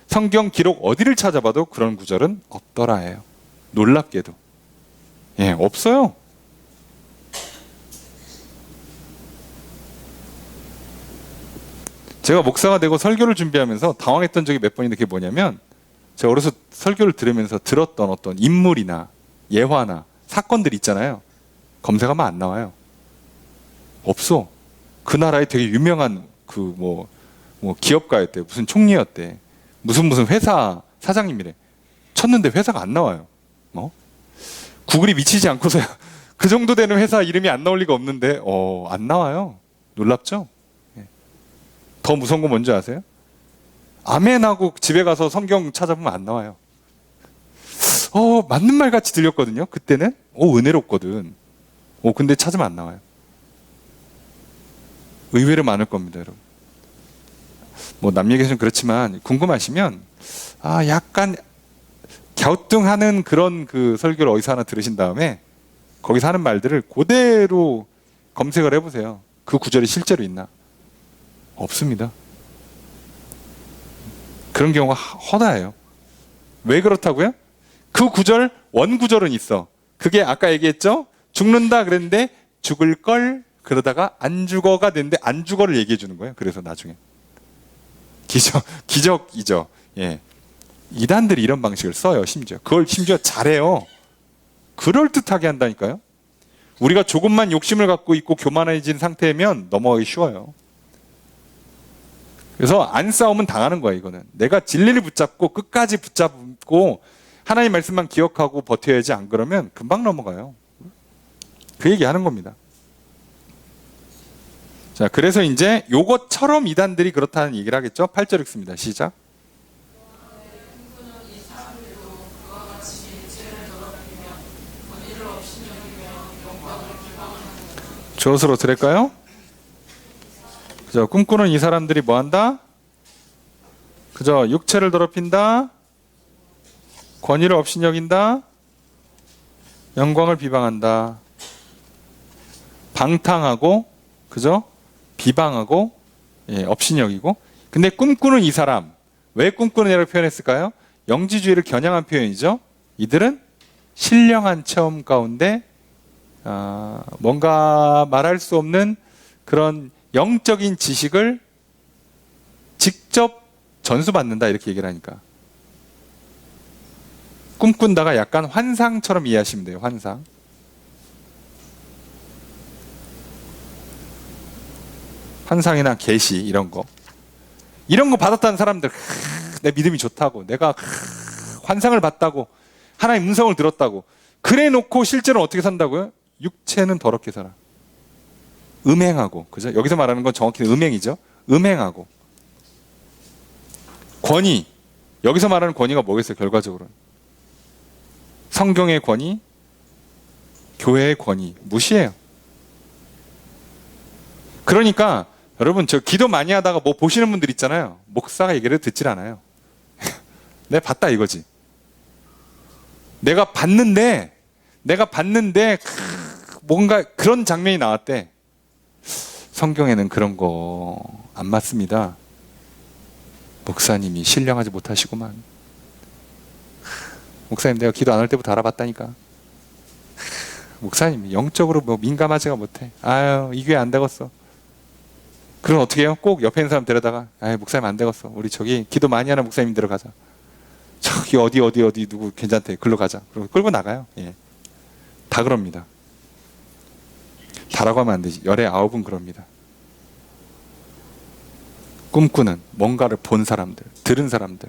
성경 기록 어디를 찾아봐도 그런 구절은 없더라예요. 놀랍게도. 예, 없어요. 제가 목사가 되고 설교를 준비하면서 당황했던 적이 몇 번인데, 그게 뭐냐면 제가 어려서 설교를 들으면서 들었던 어떤 인물이나 예화나 사건들 있잖아요. 검색하면 안 나와요. 없어. 그 나라에 되게 유명한 그 뭐 기업가였대. 무슨 총리였대. 무슨 회사 사장님이래. 쳤는데 회사가 안 나와요. 구글이 미치지 않고서야 그 정도 되는 회사 이름이 안 나올 리가 없는데 안 나와요. 놀랍죠? 더 무서운 건 뭔지 아세요? 아멘하고 집에 가서 성경 찾아보면 안 나와요. 맞는 말 같이 들렸거든요. 그때는 은혜롭거든. 근데 찾으면 안 나와요. 의외로 많을 겁니다, 여러분. 뭐 남 얘기는 좀 그렇지만 궁금하시면 약간 갸우뚱하는 그런 그 설교를 어디서 하나 들으신 다음에 거기서 하는 말들을 그대로 검색을 해보세요. 그 구절이 실제로 있나? 없습니다. 그런 경우가 허다해요. 왜 그렇다고요? 그 구절, 원구절은 있어. 그게 아까 얘기했죠? 죽는다 그랬는데 죽을 걸 그러다가 안 죽어가 됐는데 안 죽어를 얘기해 주는 거예요. 그래서 나중에 기적이죠. 예. 이단들이 이런 방식을 써요. 그걸 심지어 잘해요. 그럴듯하게 한다니까요. 우리가 조금만 욕심을 갖고 있고 교만해진 상태면 넘어가기 쉬워요. 그래서 안 싸우면 당하는 거야. 이거는 내가 진리를 붙잡고 끝까지 붙잡고 하나님 말씀만 기억하고 버텨야지, 안 그러면 금방 넘어가요. 그 얘기 하는 겁니다. 자, 그래서 이제 요것처럼 이단들이 그렇다는 얘기를 하겠죠. 8절 읽습니다. 시작. 저것으로 들을까요? 그죠? 꿈꾸는 이 사람들이 뭐 한다? 그죠? 육체를 더럽힌다, 권위를 업신여긴다, 영광을 비방한다, 방탕하고, 그죠? 비방하고, 업신여기고. 근데 꿈꾸는 이 사람, 왜 꿈꾸느냐고 표현했을까요? 영지주의를 겨냥한 표현이죠. 이들은 신령한 체험 가운데 뭔가 말할 수 없는 그런 영적인 지식을 직접 전수받는다, 이렇게 얘기를 하니까. 꿈꾼다가 약간 환상처럼 이해하시면 돼요. 환상. 환상이나 계시 이런 거 받았다는 사람들, 내 믿음이 좋다고, 내가 환상을 봤다고, 하나님 음성을 들었다고 그래 놓고 실제로는 어떻게 산다고요? 육체는 더럽게 살아. 음행하고, 그죠? 여기서 말하는 건 정확히 음행이죠. 음행하고. 권위, 여기서 말하는 권위가 뭐겠어요? 결과적으로는 성경의 권위, 교회의 권위 무시해요. 그러니까 여러분, 저 기도 많이 하다가 뭐 보시는 분들 있잖아요. 목사가 얘기를 듣질 않아요. 내가 봤다 이거지. 내가 봤는데 뭔가 그런 장면이 나왔대. 성경에는 그런 거 안 맞습니다. 목사님이 신령하지 못하시구만. 목사님, 내가 기도 안 할 때부터 알아봤다니까. 목사님 영적으로 뭐 민감하지가 못해. 아유, 이 교회 안 되겠어. 그럼 어떻게 해요? 꼭 옆에 있는 사람 데려다가, 아유, 목사님 안 되겠어. 우리 저기 기도 많이 하는 목사님 데려가자. 저기 어디 누구 괜찮대. 글로 가자. 그리고 끌고 나가요. 예. 다 그럽니다. 다라고 하면 안 되지. 열의 아홉은 그럽니다. 꿈꾸는, 뭔가를 본 사람들, 들은 사람들.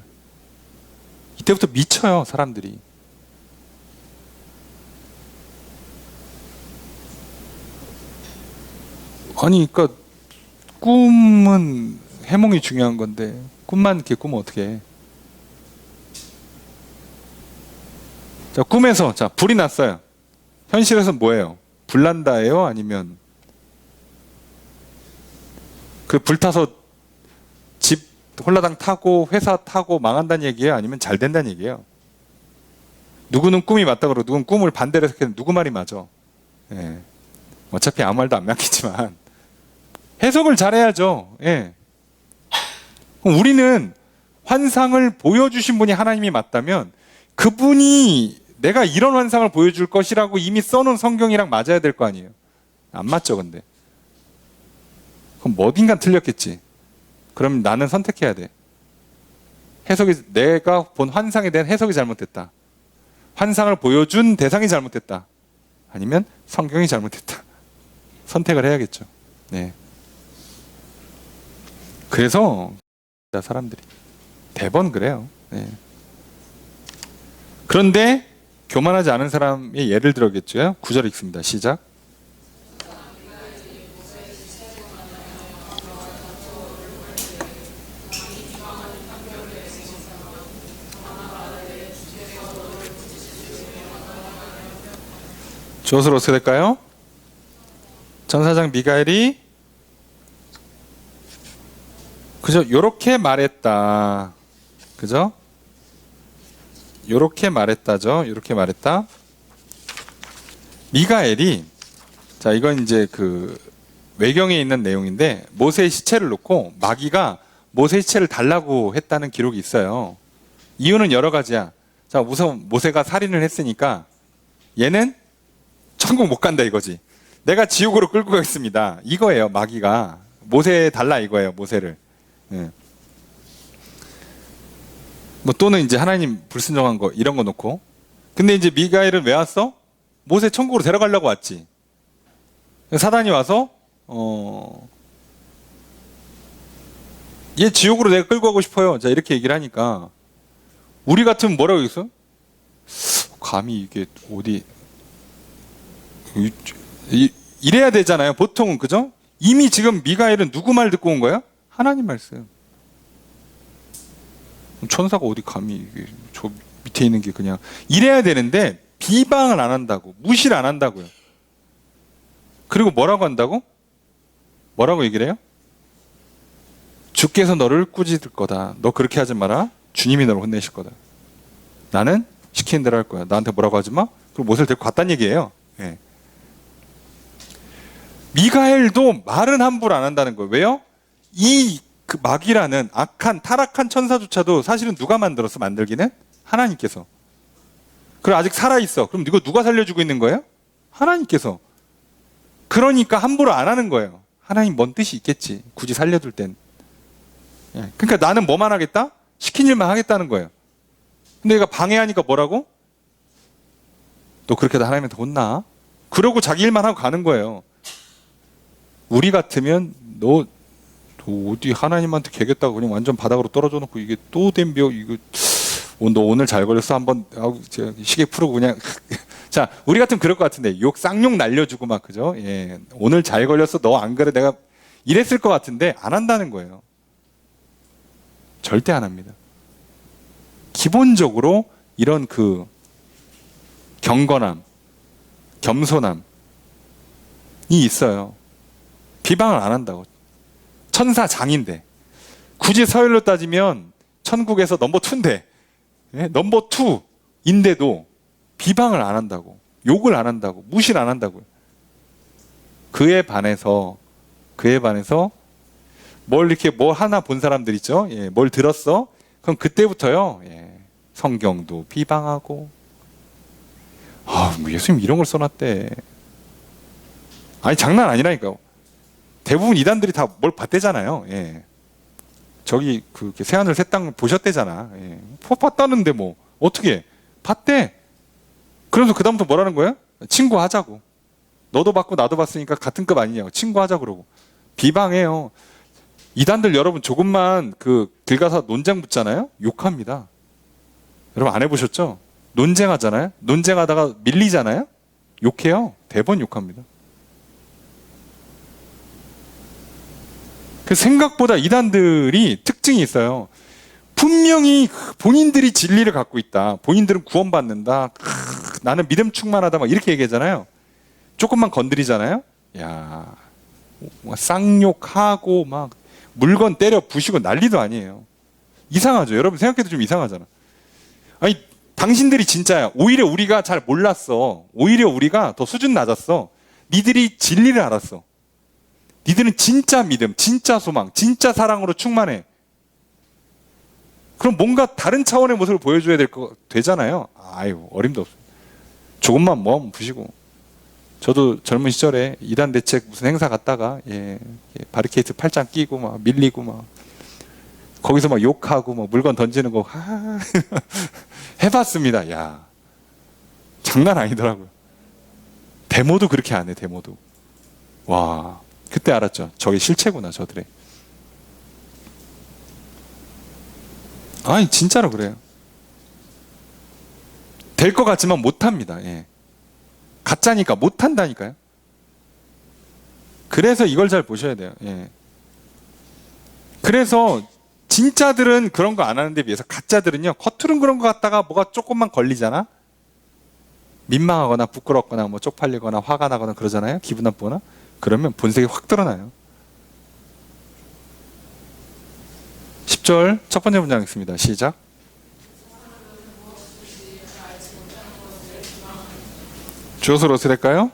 이때부터 미쳐요, 사람들이. 아니, 그러니까 꿈은 해몽이 중요한 건데 꿈만 이렇게 꾸면 어떻게 해? 자, 꿈에서 자 불이 났어요. 현실에서 뭐예요? 불난다예요? 아니면 그 불타서 집 홀라당 타고 회사 타고 망한다는 얘기예요? 아니면 잘 된다는 얘기예요? 누구는 꿈이 맞다 그러고 누구는 꿈을 반대로 해석해서 누구 말이 맞아? 예. 어차피 아무 말도 안 맞겠지만 해석을 잘해야죠. 예. 그럼 우리는 환상을 보여주신 분이 하나님이 맞다면 그분이 내가 이런 환상을 보여줄 것이라고 이미 써놓은 성경이랑 맞아야 될 거 아니에요. 안 맞죠, 근데. 그럼 어딘가 틀렸겠지. 그럼 나는 선택해야 돼. 해석이, 내가 본 환상에 대한 해석이 잘못됐다. 환상을 보여준 대상이 잘못됐다. 아니면 성경이 잘못됐다. 선택을 해야겠죠. 네. 그래서 사람들이 대번 그래요. 네. 그런데 교만하지 않은 사람의 예를 들어겠죠. 9절 읽습니다. 시작. 저것을 어떻게 될까요? 전사장 미가엘이 그죠? 요렇게 말했다. 그죠? 요렇게 말했다죠. 요렇게 말했다. 미가엘이 자, 이건 이제 그 외경에 있는 내용인데 모세의 시체를 놓고 마귀가 모세의 시체를 달라고 했다는 기록이 있어요. 이유는 여러 가지야. 자, 우선 모세가 살인을 했으니까 얘는 천국 못 간다 이거지. 내가 지옥으로 끌고 가겠습니다. 이거예요. 마귀가 모세 달라 이거예요. 모세를. 예. 뭐 또는 이제 하나님 불순종한 거 이런 거 놓고. 근데 이제 미가엘은 왜 왔어? 모세 천국으로 데려가려고 왔지. 사단이 와서 얘 지옥으로 내가 끌고 가고 싶어요. 자, 이렇게 얘기를 하니까 우리 같으면 뭐라고 했어? 감히 이게 어디 이래야 되잖아요. 보통은. 그죠? 이미 지금 미가엘은 누구 말 듣고 온 거야? 하나님 말씀. 천사가 어디 감히 이게 저 밑에 있는 게 그냥 이래야 되는데 비방을 안 한다고, 무시를 안 한다고요. 그리고 뭐라고 한다고? 뭐라고 얘기를 해요? 주께서 너를 꾸짖을 거다. 너 그렇게 하지 마라. 주님이 너를 혼내실 거다. 나는 시키는 대로 할 거야. 나한테 뭐라고 하지 마. 그리고 모세를 데리고 갔다는 얘기예요. 예. 미가엘도 말은 함부로 안 한다는 거예요. 왜요? 이 그 마귀라는 악한 타락한 천사조차도 사실은 누가 만들었어? 만들기는? 하나님께서. 그럼 아직 살아있어. 그럼 이거 누가 살려주고 있는 거예요? 하나님께서. 그러니까 함부로 안 하는 거예요. 하나님 뭔 뜻이 있겠지. 굳이 살려둘 땐. 예. 그러니까 나는 뭐만 하겠다? 시킨 일만 하겠다는 거예요. 근데 얘가 방해하니까 뭐라고? 너 그렇게 하나님한테 혼나? 그러고 자기 일만 하고 가는 거예요. 우리 같으면 너 어디 하나님한테 개겠다고 그냥 완전 바닥으로 떨어져 놓고 이게 또 댐벼 이거 너 오늘 잘 걸렸어 한번 시계 풀고 그냥 자, 우리 같으면 그럴 것 같은데 욕 쌍욕 날려주고 막 그죠? 예, 오늘 잘 걸렸어 너 안 그래 내가 이랬을 것 같은데 안 한다는 거예요. 절대 안 합니다. 기본적으로 이런 그 경건함, 겸손함이 있어요. 비방을 안 한다고. 천사장인데 굳이 서열로 따지면 천국에서 넘버 2인데 넘버 2인데도 비방을 안 한다고, 욕을 안 한다고, 무시를 안 한다고요. 그에 반해서 뭘 이렇게 뭘 하나 본 사람들 있죠. 예, 뭘 들었어? 그럼 그때부터요. 예, 성경도 비방하고 뭐 예수님 이런 걸 써놨대. 아니 장난 아니라니까요. 대부분 이단들이 다 뭘 봤대잖아요. 예. 저기 그 새하늘 새 땅 보셨대잖아. 예. 봤다는데 뭐 어떻게 봤대? 그래서 그다음부터 뭐라는 거야? 친구하자고. 너도 받고 나도 받으니까 같은 급 아니냐고 친구하자 그러고 비방해요. 이단들 여러분 조금만 그 길 가서 논쟁 붙잖아요. 욕합니다. 여러분 안 해보셨죠? 논쟁하잖아요. 논쟁하다가 밀리잖아요. 욕해요. 대번 욕합니다. 그 생각보다 이단들이 특징이 있어요. 분명히 본인들이 진리를 갖고 있다. 본인들은 구원받는다. 나는 믿음 충만하다. 막 이렇게 얘기하잖아요. 조금만 건드리잖아요. 야, 쌍욕하고 막 물건 때려 부시고 난리도 아니에요. 이상하죠. 여러분 생각해도 좀 이상하잖아. 아니 당신들이 진짜야. 오히려 우리가 잘 몰랐어. 오히려 우리가 더 수준 낮았어. 니들이 진리를 알았어. 니들은 진짜 믿음, 진짜 소망, 진짜 사랑으로 충만해. 그럼 뭔가 다른 차원의 모습을 보여줘야 되잖아요. 아유, 어림도 없어요. 조금만 모하면 부시고. 저도 젊은 시절에 이단 대책 무슨 행사 갔다가 바리케이트 팔짱 끼고 막 밀리고 막 거기서 막 욕하고 막 물건 던지는 거 해봤습니다. 야, 장난 아니더라고요. 데모도 그렇게 안 해. 데모도. 와, 그때 알았죠. 저게 실체구나, 저들의. 아니 진짜로 그래요. 될 것 같지만 못합니다. 예. 가짜니까 못한다니까요. 그래서 이걸 잘 보셔야 돼요. 예. 그래서 진짜들은 그런 거 안 하는데 비해서 가짜들은요, 겉으로는 그런 거 같다가 뭐가 조금만 걸리잖아. 민망하거나 부끄럽거나 뭐 쪽팔리거나 화가 나거나 그러잖아요. 기분 나쁘거나. 그러면 본색이 확 드러나요. 10절 첫 번째 문장 있습니다. 시작. 주어서 어떻게 될까요?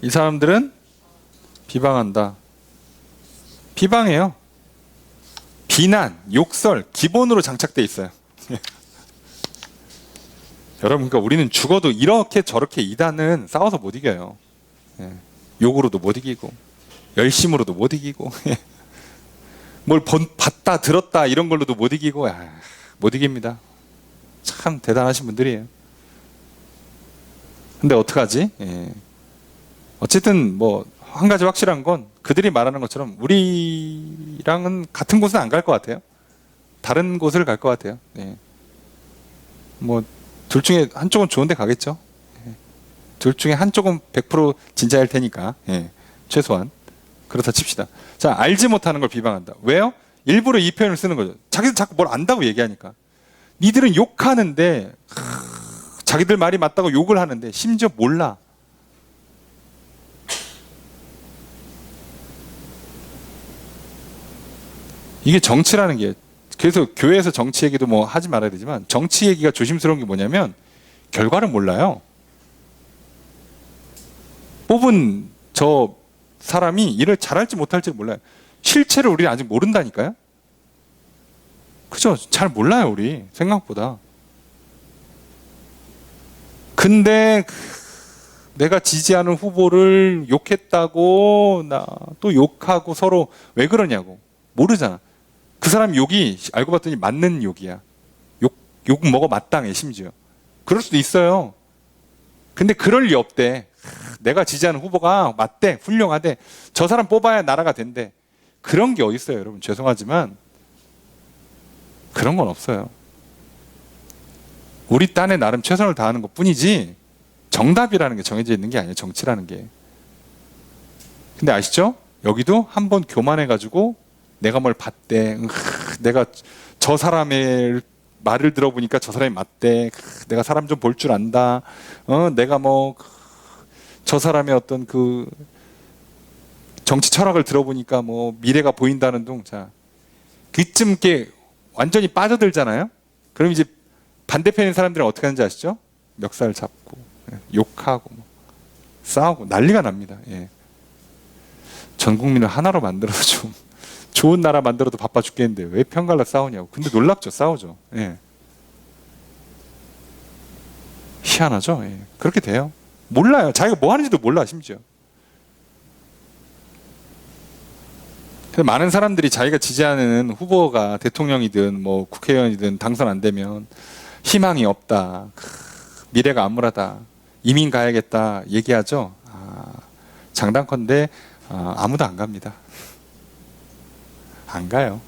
이 사람들은 비방한다. 비방해요. 비난, 욕설 기본으로 장착돼 있어요. 여러분, 그러니까 우리는 죽어도 이렇게 저렇게 이단은 싸워서 못 이겨요. 욕으로도 못 이기고 열심으로도 못 이기고 뭘 봤다 들었다 이런 걸로도 못 이기고 못 이깁니다. 참 대단하신 분들이에요. 근데 어떡하지? 어쨌든 뭐 한 가지 확실한 건 그들이 말하는 것처럼 우리랑은 같은 곳은 안 갈 것 같아요. 다른 곳을 갈 것 같아요. 뭐 둘 중에 한쪽은 좋은 데 가겠죠. 둘 중에 한쪽은 100% 진짜일 테니까 최소한 그렇다 칩시다. 자, 알지 못하는 걸 비방한다. 왜요? 일부러 이 표현을 쓰는 거죠. 자기들 자꾸 뭘 안다고 얘기하니까. 니들은 욕하는데 자기들 말이 맞다고 욕을 하는데 심지어 몰라. 이게 정치라는 게, 그래서 교회에서 정치 얘기도 뭐 하지 말아야 되지만 정치 얘기가 조심스러운 게 뭐냐면 결과를 몰라요. 뽑은 저 사람이 일을 잘할지 못할지 몰라요. 실체를 우리는 아직 모른다니까요. 그죠? 잘 몰라요, 우리 생각보다. 근데 내가 지지하는 후보를 욕했다고 나 또 욕하고 서로 왜 그러냐고 모르잖아. 그 사람 욕이 알고 봤더니 맞는 욕이야. 욕 먹어 마땅해. 심지어 그럴 수도 있어요. 근데 그럴 리 없대. 내가 지지하는 후보가 맞대, 훌륭하대, 저 사람 뽑아야 나라가 된대. 그런 게 어딨어요. 여러분 죄송하지만 그런 건 없어요. 우리 딴에 나름 최선을 다하는 것 뿐이지 정답이라는 게 정해져 있는 게 아니에요. 정치라는 게. 근데 아시죠? 여기도 한번 교만해가지고 내가 뭘 봤대, 내가 저 사람의 말을 들어보니까 저 사람이 맞대, 내가 사람 좀 볼 줄 안다, 내가 뭐 저 사람의 어떤 그 정치 철학을 들어보니까 뭐 미래가 보인다는 둥. 자, 그쯤 게 완전히 빠져들잖아요. 그럼 이제 반대편인 사람들은 어떻게 하는지 아시죠? 멱살 잡고 욕하고 싸우고 난리가 납니다. 전 국민을 하나로 만들어서 좀 좋은 나라 만들어도 바빠 죽겠는데 왜 편갈라 싸우냐고. 근데 놀랍죠. 싸우죠. 희한하죠. 그렇게 돼요. 몰라요. 자기가 뭐 하는지도 몰라. 심지어. 많은 사람들이 자기가 지지하는 후보가 대통령이든 뭐 국회의원이든 당선 안 되면 희망이 없다, 미래가 암울하다, 이민 가야겠다 얘기하죠. 장단컨대 아무도 안 갑니다. 안 가요.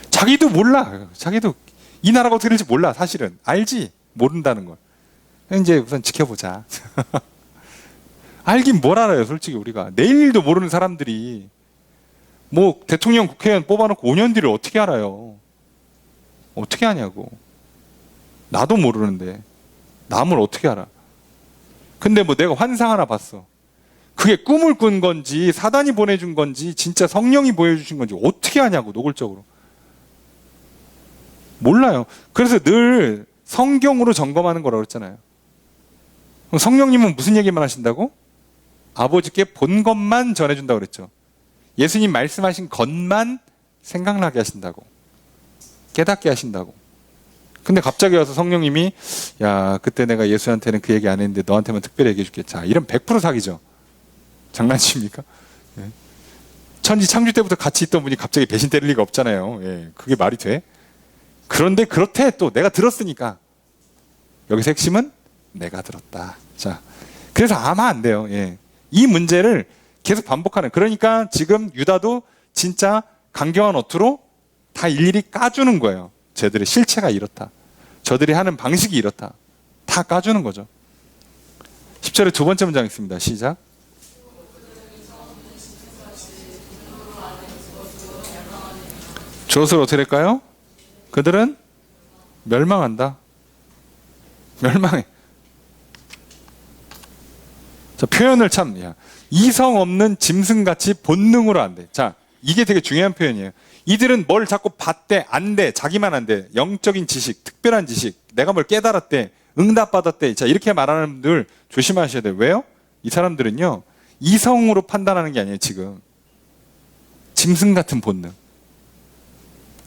자기도 몰라. 자기도 이 나라가 어떻게 될지 몰라. 사실은 알지. 모른다는 걸. 이제 우선 지켜보자. 알긴 뭘 알아요, 솔직히 우리가. 내일도 모르는 사람들이 뭐 대통령, 국회의원 뽑아놓고 5년 뒤를 어떻게 알아요? 어떻게 아냐고. 나도 모르는데 남을 어떻게 알아? 근데 뭐 내가 환상 하나 봤어. 그게 꿈을 꾼 건지 사단이 보내준 건지 진짜 성령이 보여주신 건지 어떻게 아냐고. 노골적으로 몰라요. 그래서 늘 성경으로 점검하는 거라고 그랬잖아요. 그럼 성령님은 무슨 얘기만 하신다고? 아버지께 본 것만 전해준다고 그랬죠. 예수님 말씀하신 것만 생각나게 하신다고, 깨닫게 하신다고. 근데 갑자기 와서 성령님이 야, 그때 내가 예수한테는 그 얘기 안 했는데 너한테만 특별히 얘기해 줄게. 자, 이런 100% 사기죠. 장난치십니까? 예. 천지 창조 때부터 같이 있던 분이 갑자기 배신 때릴 리가 없잖아요. 예. 그게 말이 돼? 그런데 그렇대. 또 내가 들었으니까. 여기서 핵심은 내가 들었다. 자, 그래서 아마 안 돼요. 예. 이 문제를 계속 반복하는. 그러니까 지금 유다도 진짜 강경한 어투로 다 일일이 까주는 거예요. 쟤들의 실체가 이렇다. 저들이 하는 방식이 이렇다. 다 까주는 거죠. 10절에 두 번째 문장 있습니다. 시작. 주엇을 어떻게 될까요? 그들은 멸망한다. 멸망해. 자, 표현을 참, 이성 없는 짐승같이 본능으로 한대. 자, 이게 되게 중요한 표현이에요. 이들은 뭘 자꾸 봤대, 안대, 자기만 안대. 영적인 지식, 특별한 지식, 내가 뭘 깨달았대, 응답받았대. 자, 이렇게 말하는 분들 조심하셔야 돼요. 왜요? 이 사람들은요, 이성으로 판단하는 게 아니에요, 지금. 짐승 같은 본능.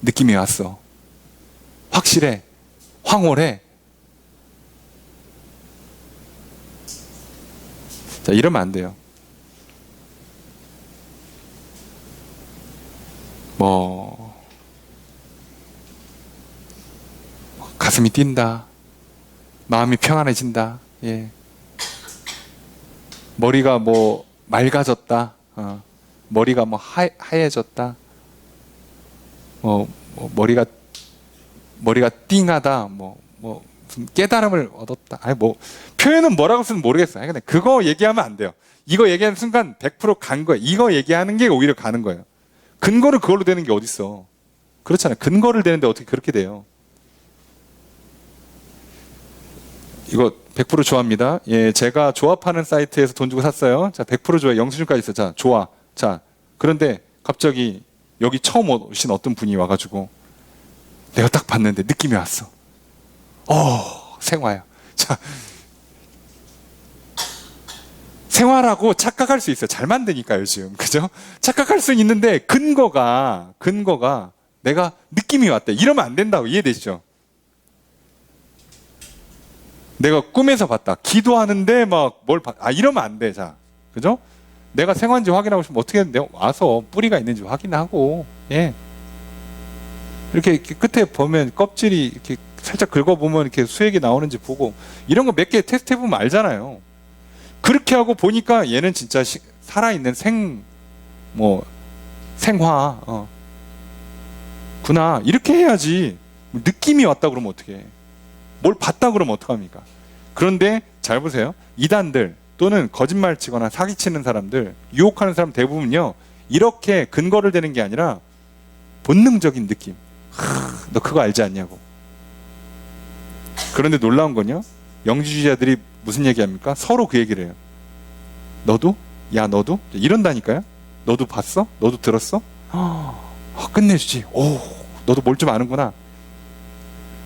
느낌이 왔어. 확실해. 황홀해. 자, 이러면 안 돼요. 가슴이 뛴다. 마음이 평안해진다. 예. 머리가 맑아졌다. 머리가 하얘졌다. 머리가 띵하다. 무슨 깨달음을 얻었다. 표현은 뭐라고 쓰면 모르겠어요. 근데 그거 얘기하면 안 돼요. 이거 얘기하는 순간 100% 간 거예요. 이거 얘기하는 게 오히려 가는 거예요. 근거를 그걸로 되는 게 어딨어. 그렇잖아요. 근거를 대는데 어떻게 그렇게 돼요. 이거 100% 좋아합니다. 예, 제가 조합하는 사이트에서 돈 주고 샀어요. 자, 100% 좋아요. 영수증까지 있어. 자, 좋아. 자, 그런데 갑자기 여기 처음 오신 어떤 분이 와가지고 내가 딱 봤는데 느낌이 왔어. 생화야. 자, 생화라고 착각할 수 있어요. 잘 만드니까요, 지금. 그죠? 착각할 수는 있는데 근거가 내가 느낌이 왔대. 이러면 안 된다고. 이해되시죠? 내가 꿈에서 봤다. 기도하는데 이러면 안 돼. 자, 그죠? 내가 생화인지 확인하고 싶으면 어떻게 했는데 와서 뿌리가 있는지 확인하고, 예. 이렇게 끝에 보면 껍질이 이렇게 살짝 긁어보면 이렇게 수액이 나오는지 보고, 이런 거 몇 개 테스트 해보면 알잖아요. 그렇게 하고 보니까 얘는 진짜 살아있는 생화, 구나. 이렇게 해야지. 느낌이 왔다 그러면 어떡해. 뭘 봤다 그러면 어떡합니까? 그런데 잘 보세요. 이단들 또는 거짓말 치거나 사기치는 사람들, 유혹하는 사람 대부분요, 이렇게 근거를 대는 게 아니라 본능적인 느낌. 너 그거 알지 않냐고. 그런데 놀라운 건요, 영지주의자들이 무슨 얘기합니까? 서로 그 얘기를 해요. 너도? 야, 너도? 이런다니까요. 너도 봤어? 너도 들었어? 끝내주지. 너도 뭘 좀 아는구나.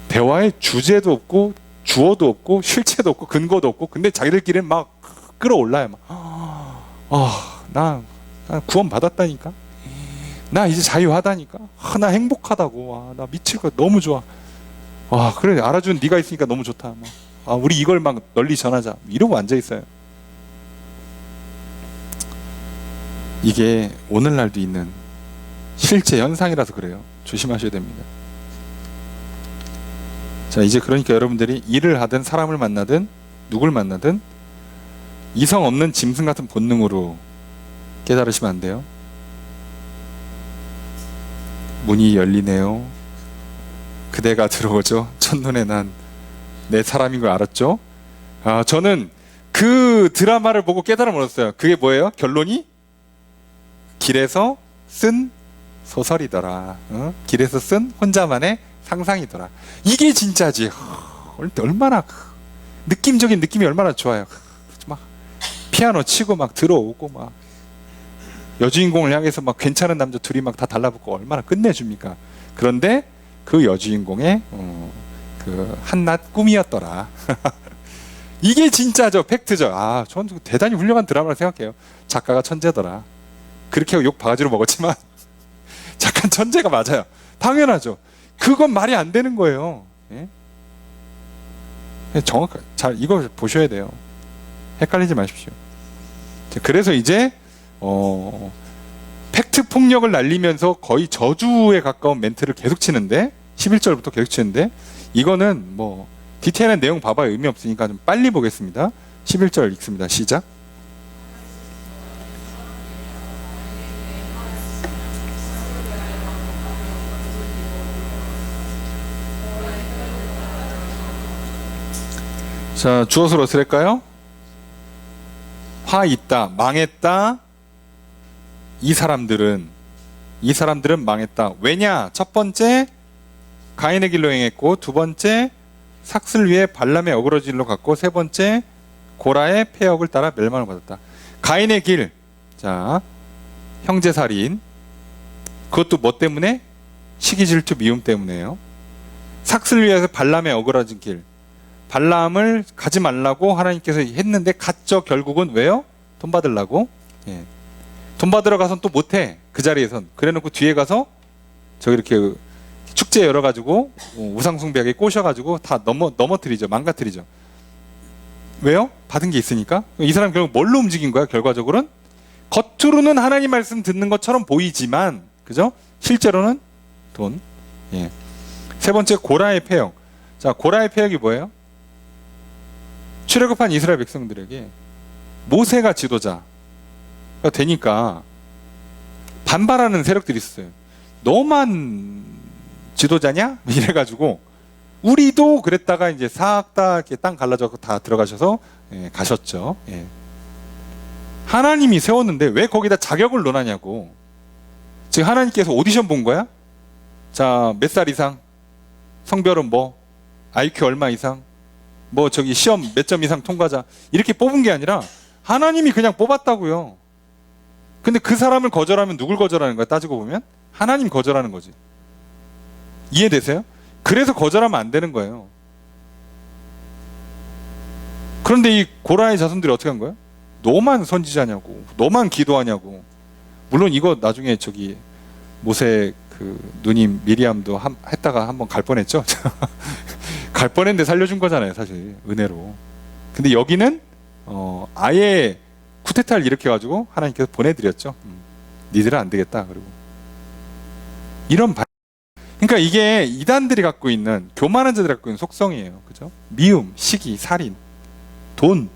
대화의 주제도 없고 주어도 없고 실체도 없고 근거도 없고, 근데 자기들끼리는 막 끌어올라요. 나 구원 받았다니까. 나 이제 자유하다니까. 나 행복하다고. 나 미칠 거야. 너무 좋아. 그래, 알아주는 네가 있으니까 너무 좋다. 우리 이걸 막 널리 전하자. 이러고 앉아 있어요. 이게 오늘날도 있는 실제 현상이라서 그래요. 조심하셔야 됩니다. 자, 이제 그러니까 여러분들이 일을 하든 사람을 만나든 누굴 만나든 이성 없는 짐승 같은 본능으로 깨달으시면 안 돼요. 문이 열리네요. 그대가 들어오죠. 첫눈에 난 내 사람인 걸 알았죠. 저는 그 드라마를 보고 깨달음 얻었어요. 그게 뭐예요? 결론이 길에서 쓴 소설이더라. 길에서 쓴 혼자만의 상상이더라. 이게 진짜지. 얼마나 느낌적인 느낌이 얼마나 좋아요. 막 피아노 치고 막 들어오고 막 여주인공을 향해서 막 괜찮은 남자 둘이 막 다 달라붙고 얼마나 끝내줍니까? 그런데 그 여주인공의 그 한낱 꿈이었더라. 이게 진짜죠. 팩트죠. 저는 대단히 훌륭한 드라마를 생각해요. 작가가 천재더라. 그렇게 욕 바가지로 먹었지만 작가 천재가 맞아요. 당연하죠. 그건 말이 안 되는 거예요. 예? 정확하게 잘 이거 보셔야 돼요. 헷갈리지 마십시오. 그래서 이제 팩트 폭력을 날리면서 거의 저주에 가까운 멘트를 계속 치는데 11절부터 계속 치는데 이거는 뭐 디테일한 내용 봐봐야 의미 없으니까 좀 빨리 보겠습니다. 11절 읽습니다. 시작. 자, 주어를 어떻게 할까요? 화 있다, 망했다. 이 사람들은 망했다. 왜냐? 첫 번째 가인의 길로 행했고, 두 번째 삭슬 위에 발람의 어그러진 길로 갔고, 세 번째 고라의 폐역을 따라 멸망을 받았다. 가인의 길, 자, 형제살인. 그것도 뭐 때문에? 시기 질투 미움 때문에요. 삭슬 위에서 발람의 어그러진 길. 발람을 가지 말라고 하나님께서 했는데 갔죠. 결국은 왜요? 돈 받으려고. 예. 돈 받으러 가선 또 못해. 그 자리에선. 그래놓고 뒤에 가서 저기 이렇게 축제 열어가지고 우상숭배하게 꼬셔가지고 다 넘어뜨리죠. 망가뜨리죠. 왜요? 받은 게 있으니까. 이 사람 결국 뭘로 움직인 거야? 결과적으로는 겉으로는 하나님 말씀 듣는 것처럼 보이지만, 그죠? 실제로는 돈. 예. 세 번째 고라의 폐역. 자, 고라의 폐역이 뭐예요? 출애굽한 이스라엘 백성들에게 모세가 지도자가 되니까 반발하는 세력들이 있었어요. 너만 지도자냐? 이래가지고 우리도 그랬다가 이제 싹 다 이렇게 땅 갈라져서 다 들어가셔서 가셨죠. 예. 하나님이 세웠는데 왜 거기다 자격을 논하냐고. 지금 하나님께서 오디션 본 거야? 자, 몇 살 이상? 성별은 뭐? IQ 얼마 이상? 뭐 저기 시험 몇 점 이상 통과자 이렇게 뽑은 게 아니라 하나님이 그냥 뽑았다고요. 근데 그 사람을 거절하면 누굴 거절하는 거야? 따지고 보면 하나님 거절하는 거지. 이해되세요? 그래서 거절하면 안 되는 거예요. 그런데 이 고라의 자손들이 어떻게 한 거야? 너만 선지자냐고, 너만 기도하냐고. 물론 이거 나중에 저기 모세 그 누님 미리암도 했다가 한번 갈 뻔했죠. 갈 뻔했는데 살려준 거잖아요, 사실 은혜로. 근데 여기는 아예 쿠데타를 일으켜가지고 하나님께서 보내드렸죠. 니들은 안 되겠다. 그리고 이런 그러니까 이게 이단들이 갖고 있는, 교만한 자들이 갖고 있는 속성이에요. 그죠? 미움, 시기, 살인, 돈,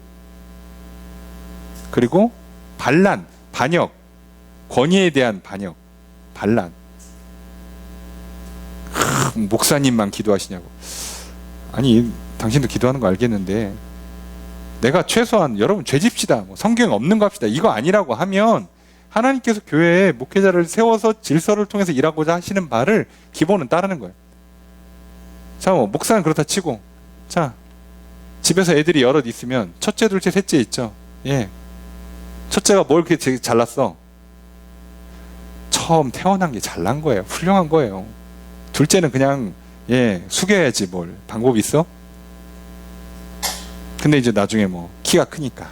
그리고 반란, 반역, 권위에 대한 반역, 반란. 목사님만 기도하시냐고. 아니, 당신도 기도하는 거 알겠는데 내가 최소한 여러분 죄집시다, 뭐 성경 없는 거 합시다, 이거 아니라고 하면 하나님께서 교회에 목회자를 세워서 질서를 통해서 일하고자 하시는 바를 기본은 따르는 거예요. 자, 뭐 목사는 그렇다 치고, 자, 집에서 애들이 여럿 있으면 첫째, 둘째, 셋째 있죠. 예, 첫째가 뭘 그렇게 잘났어? 처음 태어난 게 잘난 거예요. 훌륭한 거예요. 둘째는 그냥 숙여야지, 뭘 방법이 있어? 근데 이제 나중에 뭐 키가 크니까,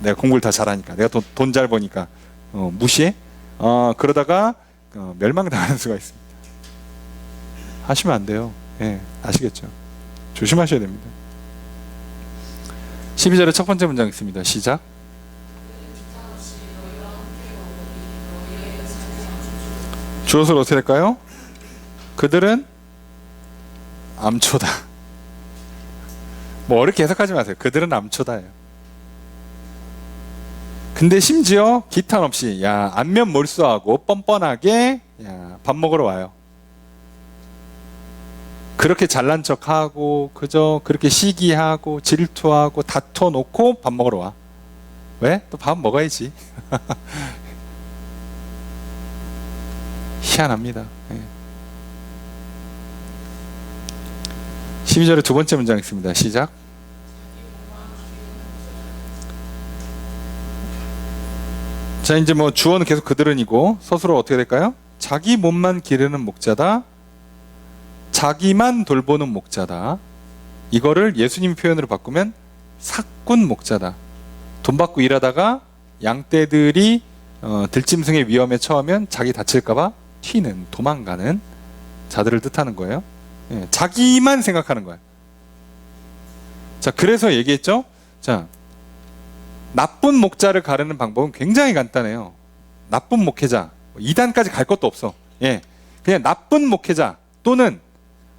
내가 공부를 다 잘하니까, 내가 돈 잘 버니까 무시해? 그러다가 멸망당하는 수가 있습니다. 하시면 안 돼요. 아시겠죠? 조심하셔야 됩니다. 12절의 첫 번째 문장 있습니다. 시작. 주어를 어떻게 할까요? 그들은 암초다. 뭐 어렵게 해석하지 마세요. 그들은 암초다예요. 근데 심지어 기탄 없이 야 안면 몰수하고 뻔뻔하게 야, 밥 먹으러 와요. 그렇게 잘난 척하고 그저 그렇게 시기하고 질투하고 다퉈놓고 밥 먹으러 와. 왜? 또 밥 먹어야지. 희한합니다. 12절의 두 번째 문장 있습니다. 시작. 자, 이제 뭐 주어는 계속 그들은이고 서술어 어떻게 될까요? 자기 몸만 기르는 목자다. 자기만 돌보는 목자다. 이거를 예수님 표현으로 바꾸면 사꾼 목자다. 돈 받고 일하다가 양떼들이 들짐승의 위험에 처하면 자기 다칠까봐 튀는, 도망가는 자들을 뜻하는 거예요. 예, 자기만 생각하는 거예요. 자, 그래서 얘기했죠. 자, 나쁜 목자를 가르는 방법은 굉장히 간단해요. 나쁜 목회자, 2단까지 갈 것도 없어. 예, 그냥 나쁜 목회자 또는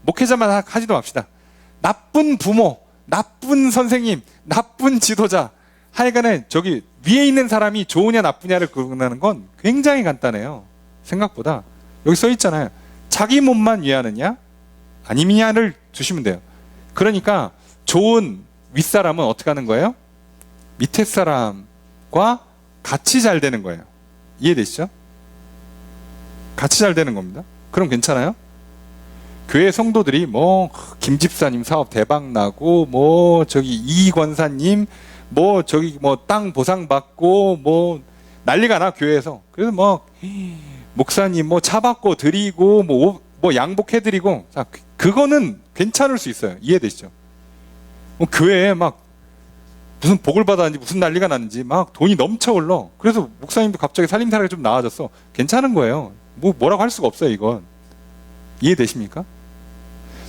목회자만 하지도 맙시다. 나쁜 부모, 나쁜 선생님, 나쁜 지도자, 하여간에 저기 위에 있는 사람이 좋으냐 나쁘냐를 구분하는 건 굉장히 간단해요. 생각보다. 여기 써 있잖아요. 자기 몸만 위하느냐 아니냐를 주시면 돼요. 그러니까 좋은 윗사람은 어떻게 하는 거예요? 밑에 사람과 같이 잘 되는 거예요. 이해되시죠? 같이 잘 되는 겁니다. 그럼 괜찮아요? 교회 성도들이 뭐 김집사님 사업 대박 나고 뭐 저기 이 권사님 뭐 저기 뭐 땅 보상 받고 뭐 난리가 나 교회에서. 그래서 뭐 목사님 뭐 차 받고 드리고 뭐 양복해 드리고. 자, 그거는 괜찮을 수 있어요. 이해되시죠? 뭐 교회에 막 무슨 복을 받았는지 무슨 난리가 났는지 막 돈이 넘쳐 흘러. 그래서 목사님도 갑자기 살림살이가 좀 나아졌어. 괜찮은 거예요. 뭐라고 할 수가 없어요, 이건. 이해되십니까?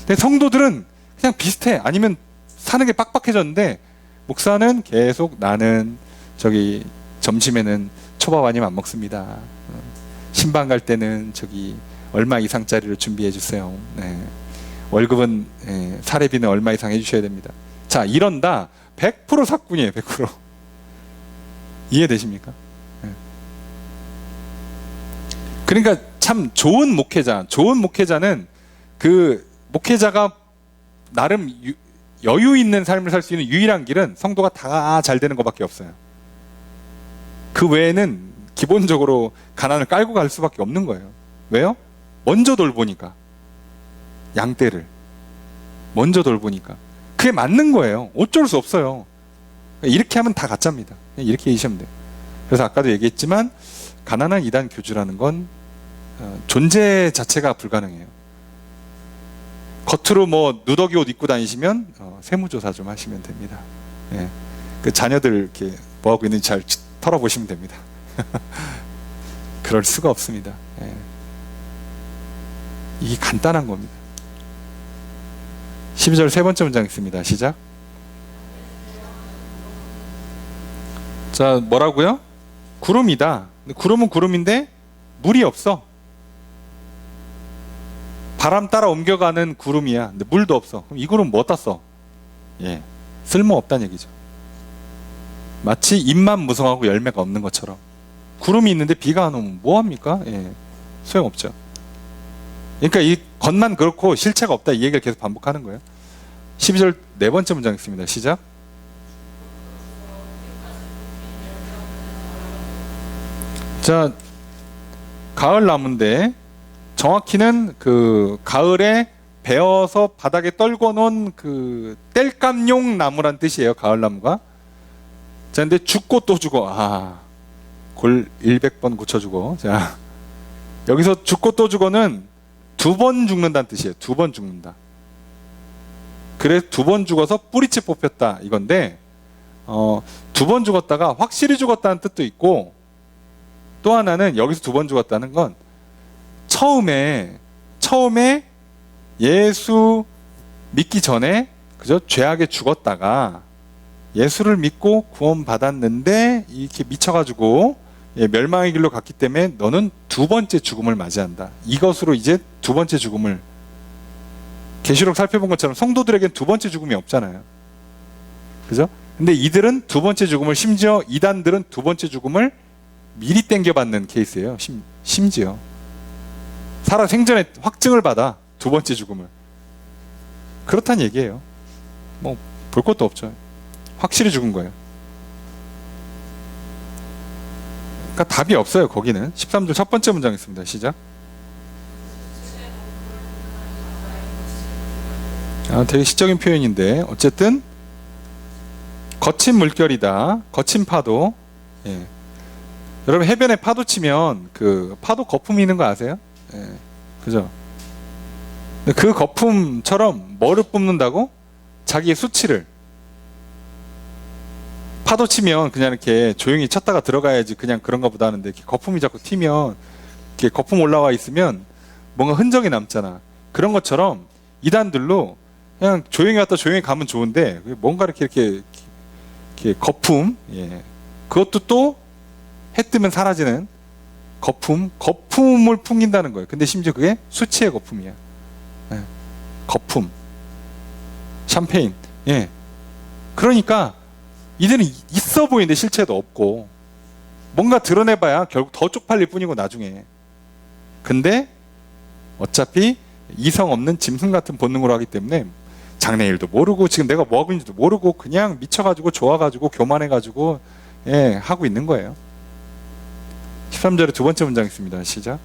근데 성도들은 그냥 비슷해. 아니면 사는 게 빡빡해졌는데 목사는 계속 나는 저기 점심에는 초밥 아니면 안 먹습니다. 신방 갈 때는 저기 얼마 이상짜리를 준비해 주세요. 네. 월급은 사례비는 얼마 이상 해주셔야 됩니다. 자, 이런다 100% 사꾼이에요. 100%. 이해되십니까? 네. 그러니까 참 좋은 목회자는 그 목회자가 나름 여유 있는 삶을 살 수 있는 유일한 길은 성도가 다 잘 되는 것밖에 없어요. 그 외에는 기본적으로 가난을 깔고 갈 수밖에 없는 거예요. 왜요? 먼저 돌보니까. 양떼를 먼저 돌보니까. 그게 맞는 거예요. 어쩔 수 없어요. 이렇게 하면 다 가짜입니다. 이렇게 얘기하시면 돼요. 그래서 아까도 얘기했지만 가난한 이단 교주라는 건 존재 자체가 불가능해요. 겉으로 뭐 누더기 옷 입고 다니시면 세무조사 좀 하시면 됩니다. 예. 그 자녀들 이렇게 뭐 하고 있는지 잘 털어보시면 됩니다. 그럴 수가 없습니다. 예. 이게 간단한 겁니다. 12절 세 번째 문장 있습니다. 시작. 자, 뭐라고요? 구름이다. 구름은 구름인데 물이 없어. 바람 따라 옮겨가는 구름이야. 근데 물도 없어. 그럼 이 구름 뭐 어디다 써? 예, 쓸모없다는 얘기죠. 마치 잎만 무성하고 열매가 없는 것처럼. 구름이 있는데 비가 안 오면 뭐합니까? 예, 소용없죠. 그러니까 이 겉만 그렇고 실체가 없다, 이 얘기를 계속 반복하는 거예요. 12절 네 번째 문장 있습니다. 시작. 자, 가을 나무인데 정확히는 그 가을에 베어서 바닥에 떨궈 놓은 그 땔감용 나무란 뜻이에요. 가을 나무가. 자, 근데 죽고 또 죽어. 골 100번 고쳐주고. 자, 여기서 죽고 또 죽어는 두 번 죽는다는 뜻이에요. 두 번 죽는다. 그래 두 번 죽어서 뿌리채 뽑혔다 이건데, 두 번 죽었다가 확실히 죽었다는 뜻도 있고, 또 하나는 여기서 두 번 죽었다는 건 처음에 예수 믿기 전에 그저 죄악에 죽었다가 예수를 믿고 구원 받았는데 이렇게 미쳐가지고 멸망의 길로 갔기 때문에 너는 두 번째 죽음을 맞이한다. 이것으로 이제 두 번째 죽음을, 계시록 살펴본 것처럼 성도들에겐 두 번째 죽음이 없잖아요. 그죠? 근데 이들은 두 번째 죽음을, 심지어 이단들은 두 번째 죽음을 미리 땡겨받는 케이스예요. 심지어 살아 생전에 확증을 받아 두 번째 죽음을. 그렇다는 얘기예요. 뭐 볼 것도 없죠. 확실히 죽은 거예요. 그러니까 답이 없어요. 거기는 13절 첫 번째 문장 있습니다. 시작. 되게 시적인 표현인데 어쨌든 거친 물결이다. 거친 파도. 예. 여러분 해변에 파도 치면 그 파도 거품이 있는 거 아세요? 예. 그죠? 그 거품처럼 뭐를 뿜는다고? 자기의 수치를. 파도 치면 그냥 이렇게 조용히 쳤다가 들어가야지 그냥 그런가 보다 하는데 이렇게 거품이 자꾸 튀면 이렇게 거품 올라와 있으면 뭔가 흔적이 남잖아. 그런 것처럼 이단들로 그냥 조용히 왔다 조용히 가면 좋은데 뭔가 이렇게 거품, 예. 그것도 또 해 뜨면 사라지는 거품을 풍긴다는 거예요. 근데 심지어 그게 수치의 거품이야. 예. 거품, 샴페인. 예. 그러니까 이들은 있어 보이는데 실체도 없고 뭔가 드러내봐야 결국 더 쪽팔릴 뿐이고 나중에. 근데 어차피 이성 없는 짐승 같은 본능으로 하기 때문에 장래일도 모르고 지금 내가 뭐 하고 있는지도 모르고 그냥 미쳐가지고 좋아가지고 교만해가지고 예, 하고 있는 거예요. 13절에 두 번째 문장 있습니다. 시작.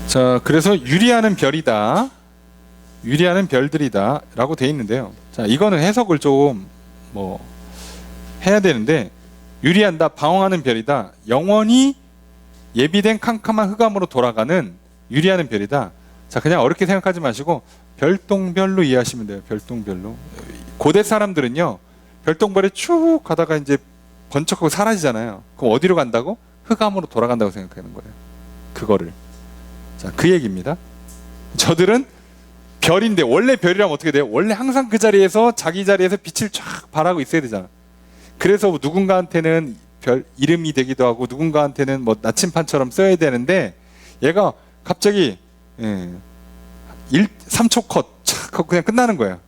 자, 그래서 유리하는 별이다. 유리하는 별들이다 라고 돼 있는데요. 자, 이거는 해석을 좀 뭐 해야 되는데, 유리한다, 방황하는 별이다, 영원히 예비된 캄캄한 흑암으로 돌아가는 유리하는 별이다. 자, 그냥 어렵게 생각하지 마시고 별똥별로 이해하시면 돼요. 별똥별로. 고대 사람들은요, 별똥별에 쭉 가다가 이제 번쩍하고 사라지잖아요. 그럼 어디로 간다고? 흑암으로 돌아간다고 생각하는 거예요. 그거를. 자, 그 얘기입니다. 저들은 별인데, 원래 별이라면 어떻게 돼요? 원래 항상 그 자리에서 자기 자리에서 빛을 쫙 발하고 있어야 되잖아. 그래서 누군가한테는 별 이름이 되기도 하고 누군가한테는 뭐 나침판처럼 써야 되는데, 얘가 갑자기 3초 컷 착 하고 그냥 끝나는 거예요.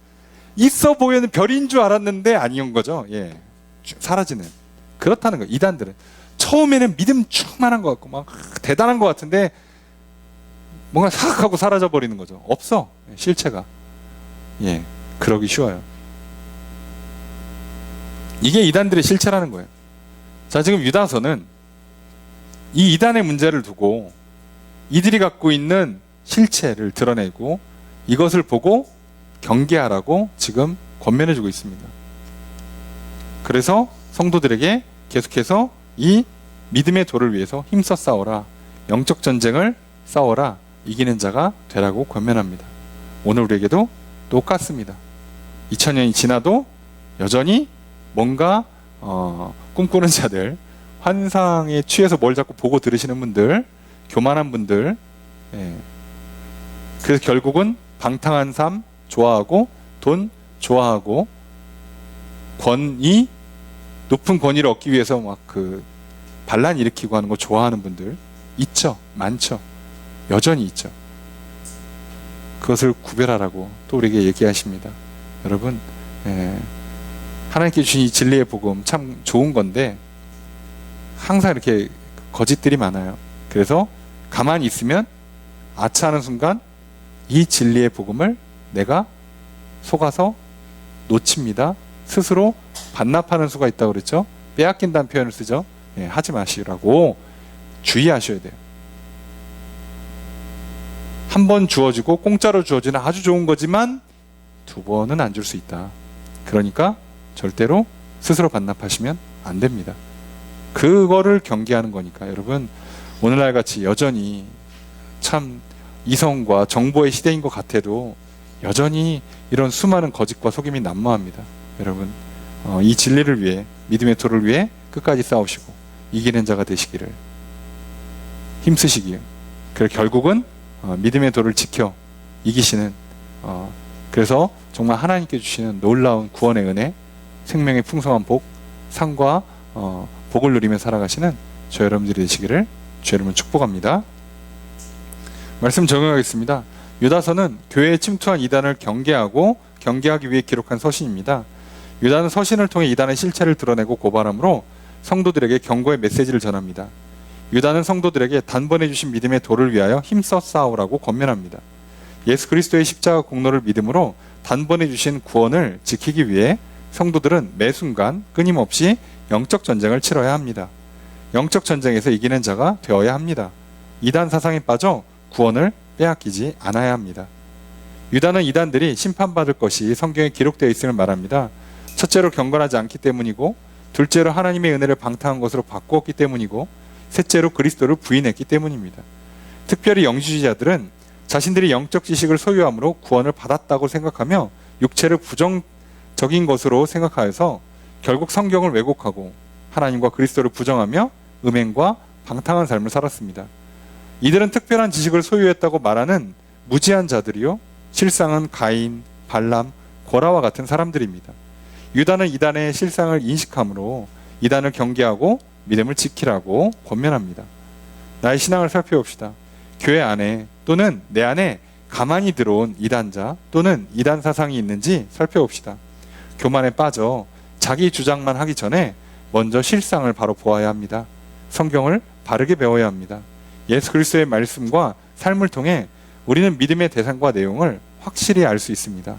있어 보이는 별인 줄 알았는데 아니온 거죠. 예, 사라지는. 그렇다는 거예요. 이단들은 처음에는 믿음 충만한 것 같고 막 대단한 것 같은데 뭔가 싹 하고 사라져 버리는 거죠. 없어, 실체가. 예, 그러기 쉬워요. 이게 이단들의 실체라는 거예요. 자, 지금 유다서는 이 이단의 문제를 두고 이들이 갖고 있는 실체를 드러내고 이것을 보고 경계하라고 지금 권면해주고 있습니다. 그래서 성도들에게 계속해서 이 믿음의 도를 위해서 힘써 싸워라, 영적 전쟁을 싸워라, 이기는 자가 되라고 권면합니다. 오늘 우리에게도 똑같습니다. 2000년이 지나도 여전히 뭔가 꿈꾸는 자들, 환상에 취해서 뭘 자꾸 보고 들으시는 분들, 교만한 분들, 예. 그래서 결국은 방탕한 삶 좋아하고 돈 좋아하고 권위, 높은 권위를 얻기 위해서 막 그 반란 일으키고 하는 거 좋아하는 분들 있죠. 많죠. 여전히 있죠. 그것을 구별하라고 또 우리에게 얘기하십니다. 여러분, 하나님께 주신 이 진리의 복음 참 좋은 건데 항상 이렇게 거짓들이 많아요. 그래서 가만히 있으면 아차하는 순간 이 진리의 복음을 내가 속아서 놓칩니다. 스스로 반납하는 수가 있다고 그랬죠. 빼앗긴다는 표현을 쓰죠. 예, 하지 마시라고 주의하셔야 돼요. 한 번 주어지고 공짜로 주어지는 아주 좋은 거지만 두 번은 안 줄 수 있다. 그러니까 절대로 스스로 반납하시면 안 됩니다. 그거를 경계하는 거니까. 여러분, 오늘날 같이 여전히 참 이성과 정보의 시대인 것 같아도 여전히 이런 수많은 거짓과 속임이 난무합니다. 여러분, 이 진리를 위해, 믿음의 도를 위해 끝까지 싸우시고 이기는 자가 되시기를 힘쓰시기를. 그래서 결국은 믿음의 도를 지켜 이기시는, 그래서 정말 하나님께 주시는 놀라운 구원의 은혜, 생명의 풍성한 복, 상과 복을 누리며 살아가시는 저 여러분들이 되시기를 주 이름으로 축복합니다. 말씀 적용하겠습니다. 유다서는 교회에 침투한 이단을 경계하기 위해 기록한 서신입니다. 유다는 서신을 통해 이단의 실체를 드러내고 고발함으로 성도들에게 경고의 메시지를 전합니다. 유다는 성도들에게 단번에 주신 믿음의 도를 위하여 힘써 싸우라고 권면합니다. 예수 그리스도의 십자가 공로를 믿음으로 단번에 주신 구원을 지키기 위해 성도들은 매 순간 끊임없이 영적 전쟁을 치러야 합니다. 영적 전쟁에서 이기는 자가 되어야 합니다. 이단 사상에 빠져 구원을 빼앗기지 않아야 합니다. 유다는 이단들이 심판받을 것이 성경에 기록되어 있음을 말합니다. 첫째로 경건하지 않기 때문이고, 둘째로 하나님의 은혜를 방탕한 것으로 바꾸었기 때문이고, 셋째로 그리스도를 부인했기 때문입니다. 특별히 영주주의자들은 자신들이 영적 지식을 소유함으로 구원을 받았다고 생각하며 육체를 부정적인 것으로 생각하여서 결국 성경을 왜곡하고 하나님과 그리스도를 부정하며 음행과 방탕한 삶을 살았습니다. 이들은 특별한 지식을 소유했다고 말하는 무지한 자들이요, 실상은 가인, 발람, 고라와 같은 사람들입니다. 유다는 이단의 실상을 인식함으로 이단을 경계하고 믿음을 지키라고 권면합니다. 나의 신앙을 살펴봅시다. 교회 안에 또는 내 안에 가만히 들어온 이단자 또는 이단 사상이 있는지 살펴봅시다. 교만에 빠져 자기 주장만 하기 전에 먼저 실상을 바로 보아야 합니다. 성경을 바르게 배워야 합니다. 예수 그리스도의 말씀과 삶을 통해 우리는 믿음의 대상과 내용을 확실히 알 수 있습니다.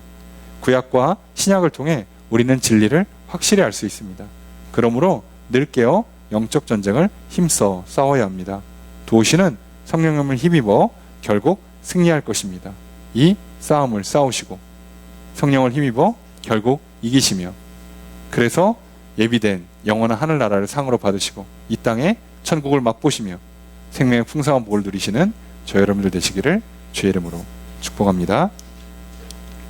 구약과 신약을 통해 우리는 진리를 확실히 알 수 있습니다. 그러므로 늘 깨어 영적 전쟁을 힘써 싸워야 합니다. 도우시는 성령님을 힘입어 결국 승리할 것입니다. 이 싸움을 싸우시고 성령을 힘입어 결국 이기시며, 그래서 예비된 영원한 하늘나라를 상으로 받으시고 이 땅에 천국을 맛보시며 생명의 풍성한 복을 누리시는 저 여러분들 되시기를 주의 이름으로 축복합니다.